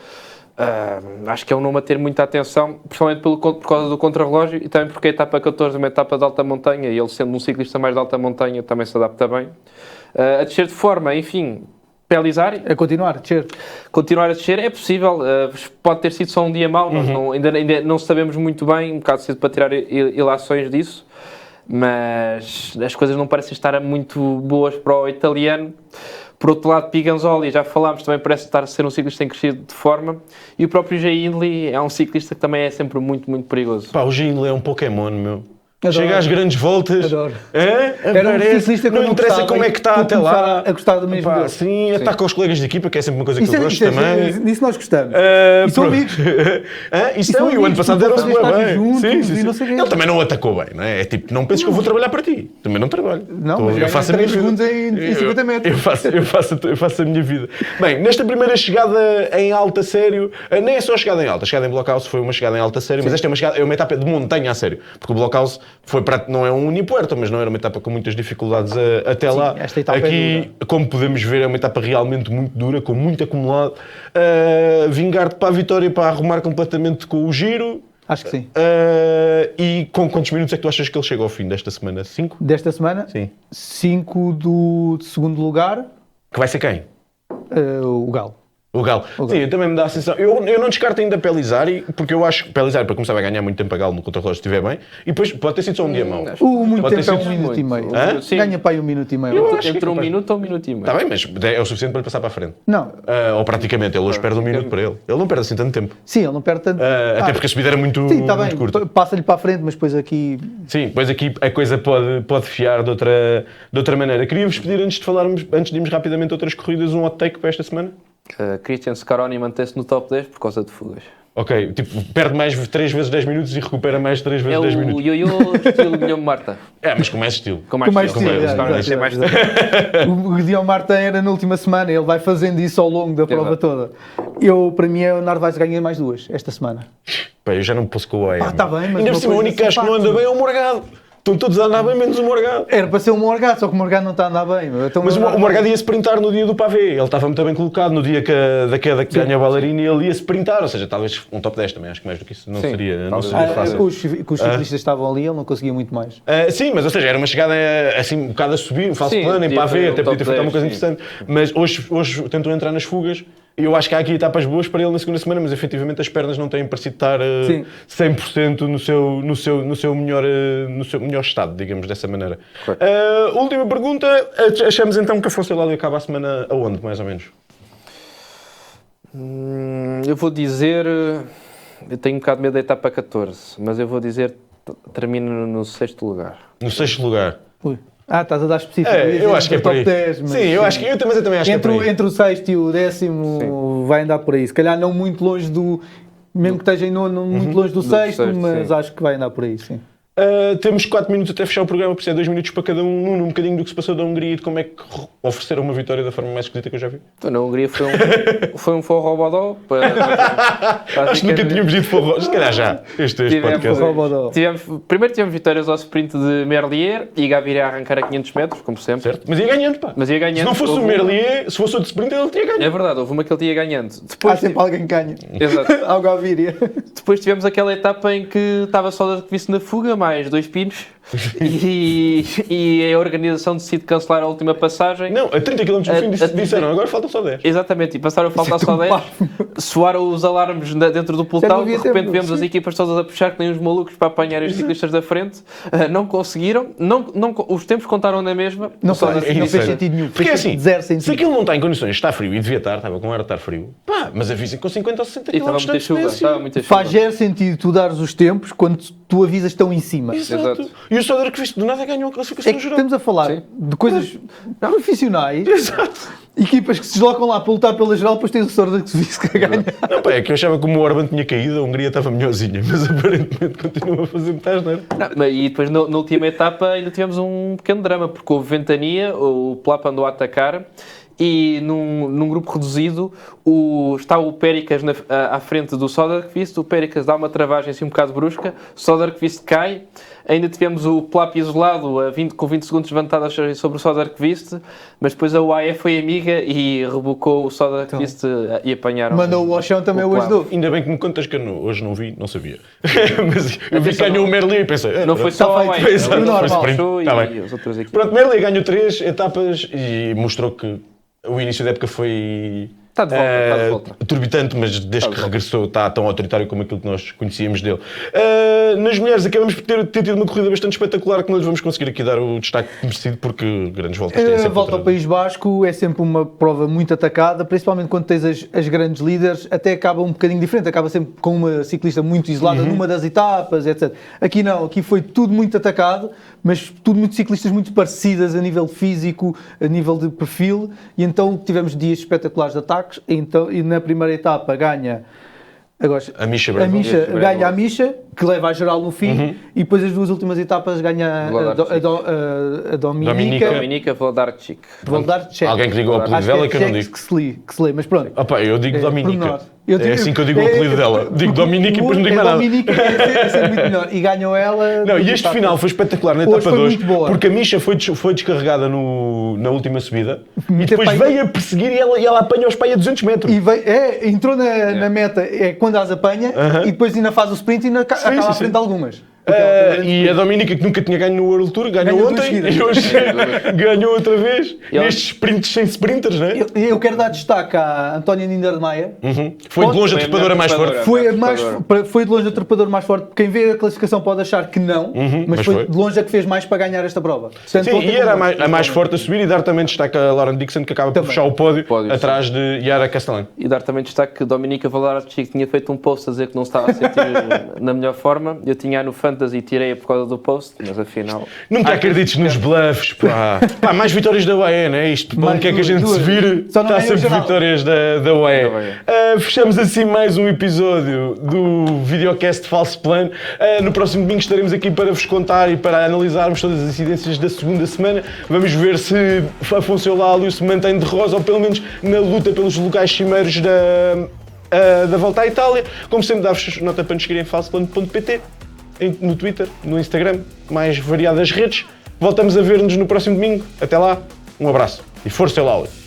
Acho que é um nome a ter muita atenção, principalmente por causa do contrarrelógio e também porque a etapa 14 é uma etapa de alta montanha e ele, sendo um ciclista mais de alta montanha, também se adapta bem. A descer de forma, enfim, Pellizzari, A continuar, descer. continuar a descer é possível. Pode ter sido só um dia mau, nós ainda não sabemos muito bem, um bocado cedo para tirar ilações disso. Mas as coisas não parecem estar muito boas para o italiano. Por outro lado, Piganzoli, já falámos, também parece estar a ser um ciclista em crescido de forma. E o próprio Jay Hindley é um ciclista que também é sempre muito, muito perigoso. Pá, o Gil é um Pokémon, meu. Adoro. Chega às grandes voltas. Adoro. Era um ciclista que eu não interessa gostava como é e que está tu até lá. começar a gostar do mesmo Pá, dele. sim, ataca os colegas de equipa, que é sempre uma coisa que eu gosto Isso também. nisso nós gostamos. Ah, E são pronto. amigos. Isso são é, e o ano amigos, passado porque deram-se podem estar bem. juntos Sim. e não sei o quê. Ele também não atacou bem, não é? É tipo, não penses que eu vou trabalhar para ti. Também não trabalho. Não, mas eu faço a minha 3 vida. segundos em 50 metros. Eu faço a minha vida. Bem, nesta primeira chegada em alta sério, nem é só a chegada em alta. A chegada em Blockhouse foi uma chegada em alta sério, mas esta é uma etapa de montanha a sério. Porque o Blockhouse não é um unipuerto, mas não era uma etapa com muitas dificuldades até lá. Esta etapa aqui, como podemos ver, é uma etapa realmente muito dura, com muito acumulado. Vingard para a vitória, para arrumar completamente com o giro. Acho que sim. E com quantos minutos é que tu achas que ele chega ao fim desta semana? 5? Desta semana, Sim. 5 do segundo lugar, Que vai ser quem? o Galo. O Galo. Sim, também me dá a sensação. Eu não descarto ainda Pelizari, porque eu acho que Pelizari, para começar, vai ganhar muito tempo a Galo no contrarrelógio se estiver bem. E depois pode ter sido só um dia mau. O muito Pode tempo ter é sido 1 minuto e meio. Sim. Ganha para aí 1 minuto e meio. Eu acho Entre que é 1 capaz. minuto ou 1 minuto e meio. Está bem, mas é o suficiente para lhe passar para a frente. Não, Ou praticamente, ele hoje perde 1 minuto para ele. Ele não perde assim tanto tempo. sim, ele não perde tanto. Até porque a subida era muito, Sim, está muito bem, curta. passa-lhe para a frente, mas depois aqui... Sim, depois aqui a coisa pode fiar de outra maneira. Queria-vos pedir, antes de irmos rapidamente a outras corridas, um hot take para esta semana. Christian Scaroni mantém-se no top 10 por causa de fugas. Ok, tipo, perde mais 3 vezes 10 minutos e recupera mais 3 vezes É 10 o minutos. Yo-Yo estilo Guilherme Marta. Mas com mais estilo. Com mais estilo, estilo. exato, Scaroni tem mais estilo. O Guilherme Martin era na última semana, ele vai fazendo isso ao longo da prova Exato. toda. Para mim, o Narvaez ganha mais 2 esta semana. Pá, eu já não me posso com o AM. Tá bem, mas ainda uma por cima, o coisa único gajo que não simpática. anda bem é o Morgado. Estão todos a andar bem, menos o Morgado. Era para ser o Morgado, só que o Morgado não está a andar bem. Então, Mas o Morgado ia sprintar no dia do pavê. Ele estava muito bem colocado no dia da queda que ganha o Ballerini, ele ia sprintar. Ou seja, talvez um top 10 também. Acho que mais do que isso não Sim, seria talvez. fácil. os ciclistas estavam ali, ele não conseguia muito mais. Sim, mas ou seja, era uma chegada assim um bocado a subir, um falso Sim, plano, em podia pavê, ter um até podia ter top feito uma coisa 10, interessante. Mas hoje tentou entrar nas fugas. E eu acho que há aqui etapas boas para ele na segunda semana, mas efetivamente as pernas não têm parecido estar Sim. 100% no seu melhor estado, digamos dessa maneira. Última pergunta, achamos então que a Afonso Eulálio acaba a semana aonde, mais ou menos? Eu vou dizer... Eu tenho um bocado de medo da etapa 14, mas eu vou dizer termina no 6º lugar. No 6º lugar. Ui. Estás a dar específico. Eu acho que é por aí. 10, mas sim, eu acho que eu também acho que é por aí. Entre o 6º e o 10º vai andar por aí. Se calhar não muito longe do... Mesmo que esteja em nono, muito longe do 6º, sexto, mas sim. acho que vai andar por aí, sim. Temos 4 minutos até fechar o programa, por isso é 2 minutos para cada um. Um bocadinho do que se passou da Hungria e de como é que ofereceram uma vitória da forma mais esquisita que eu já vi. Então, na Hungria foi um forró-bodó. Acho que nunca tínhamos dito forró, se calhar já. Este podcast. Primeiro tivemos vitórias ao sprint de Merlier e Gaviria a arrancar a 500 metros, como sempre. Certo? Mas ia ganhando, pá. Mas ia ganhando. Se não fosse o Merlier, se fosse o de sprint, ele tinha ganho. É verdade, houve uma que ele tinha ganhando. Há Depois, sempre alguém que ganha. Exato. Ao Gaviria. Depois tivemos aquela etapa em que estava só de vice na fuga, mais 2 pinos, e a organização decide cancelar a última passagem. Não, a 30 km do fim disseram, agora faltam só 10. Exatamente, e passaram a faltar só 10, soaram os alarmes dentro do pelotão, de repente vemos as equipas todas a puxar que nem uns malucos para apanhar os ciclistas da frente, não conseguiram, os tempos contaram na mesma. Não Só fez sentido nenhum. Porque Fez assim, zero se sentido. aquilo não está em condições, está frio e devia estar, estava com ar de estar frio, pá, mas avisem com 50 ou 60 E km estava de muita chuva, distância. estava muita chuva. Faz zero sentido tu dares os tempos quando tu avisas que estão em cima. Exato. Exato. E o Soder que visto do nada ganhou a É classificação que geral. estamos a falar Sim. de coisas profissionais, Exato. equipas que se deslocam lá para lutar pela geral, depois tens o Sorda que se visse que ganha. Não, pá, é que eu achava que como o Orban tinha caído, a Hungria estava melhorzinha, mas aparentemente continua a fazer muita asneira. Não, e depois na última etapa ainda tivemos um pequeno drama, porque houve ventania, o Plapa andou a atacar e num grupo reduzido está o Péricas à frente do Soderqvist, o Péricas dá uma travagem assim um bocado brusca, o Soderqvist cai, ainda tivemos o Plap isolado com 20 segundos de vantagem sobre o Soderqvist, mas depois a UAE foi amiga e rebocou o Soderqvist e apanharam. Mandou-o ao chão também o o Plap. ajudou. Ainda bem que me contas que eu hoje não vi, não sabia. Mas eu vi que ganhou o Merli e pensei... Não foi só a feito. UAE, Foi exato, ele normal. puxou Tá e bem. as outras equipes. Pronto, Merli ganhou 3 etapas e mostrou que o início da época foi... Está de volta. Turbitante, mas desde que regressou está tão autoritário como aquilo que nós conhecíamos dele. Nas mulheres acabamos por ter tido uma corrida bastante espetacular que não lhes vamos conseguir aqui dar o destaque merecido porque grandes voltas têm A sempre volta ao País Basco é sempre uma prova muito atacada, principalmente quando tens as grandes líderes, até acaba um bocadinho diferente, acaba sempre com uma ciclista muito isolada numa das etapas, etc. Aqui não, aqui foi tudo muito atacado, mas tudo muito ciclistas muito parecidas a nível físico, a nível de perfil, e então tivemos dias espetaculares de ataques, e na primeira etapa ganha... Agora, A Misha a Bradford. Misha ganha a Misha, que leva a geral no fim, e depois as duas últimas etapas ganha a Dominica. Dominika Vodarczyk. Voldarczyk. Alguém que diga o apelido dela que eu não digo. Que se lê, mas pronto. Opa, eu digo Dominica. pormenor. É assim que eu digo o apelido dela. Digo Dominica e depois não digo mais nada. Dominica é ser muito melhor. E ganhou ela... Não, e este final foi espetacular na Hoje etapa foi 2, muito boa. porque a Misha foi descarregada na última subida e Teve depois pai- veio a perseguir e ela apanha os pai a 200 metros. E entrou na meta quando as apanha e depois ainda faz o sprint e acaba à sim. frente de algumas. E a Dominica, que nunca tinha ganho no World Tour, ganhou Ganhou ontem duas e hoje ganhou outra vez nestes sprints sem sprinters, não é? Eu quero dar destaque à Antónia Niedermayer. Foi de longe a Foi a trepadora melhor mais forte. trepadora. Foi de longe a trepador mais forte. Quem vê a classificação pode achar que não, mas mas foi foi. de longe a que fez mais para ganhar esta prova. Portanto, Sim, ontem e era como hoje. a mais forte a subir e dar também destaque a Lauren Dixon, que acaba por Também. fechar o pódio Pódio, atrás de Yara Castellan. E dar também destaque que Dominica Valaracic tinha feito um post a dizer que não estava a sentir na melhor forma. Eu tinha no Fantasy e tirei-a por causa do post, mas afinal... Nunca acredites nos bluffs, pá. Mais vitórias da UAE, não é? Isto, para onde quer que a gente duas. se vire, Só não está ganhou sempre geral. vitórias da UAE. Fechamos assim mais um episódio do videocast Falso Plano. No próximo domingo estaremos aqui para vos contar e para analisarmos todas as incidências da segunda semana. Vamos ver se Afonso Eulálio se mantém de rosa, ou pelo menos na luta pelos lugares cimeiros da Volta à Itália. Como sempre, dá-vos nota para nos seguirem em falsoplano.pt, no Twitter, no Instagram, mais variadas redes. Voltamos a ver-nos no próximo domingo. Até lá, um abraço e força Eulálio!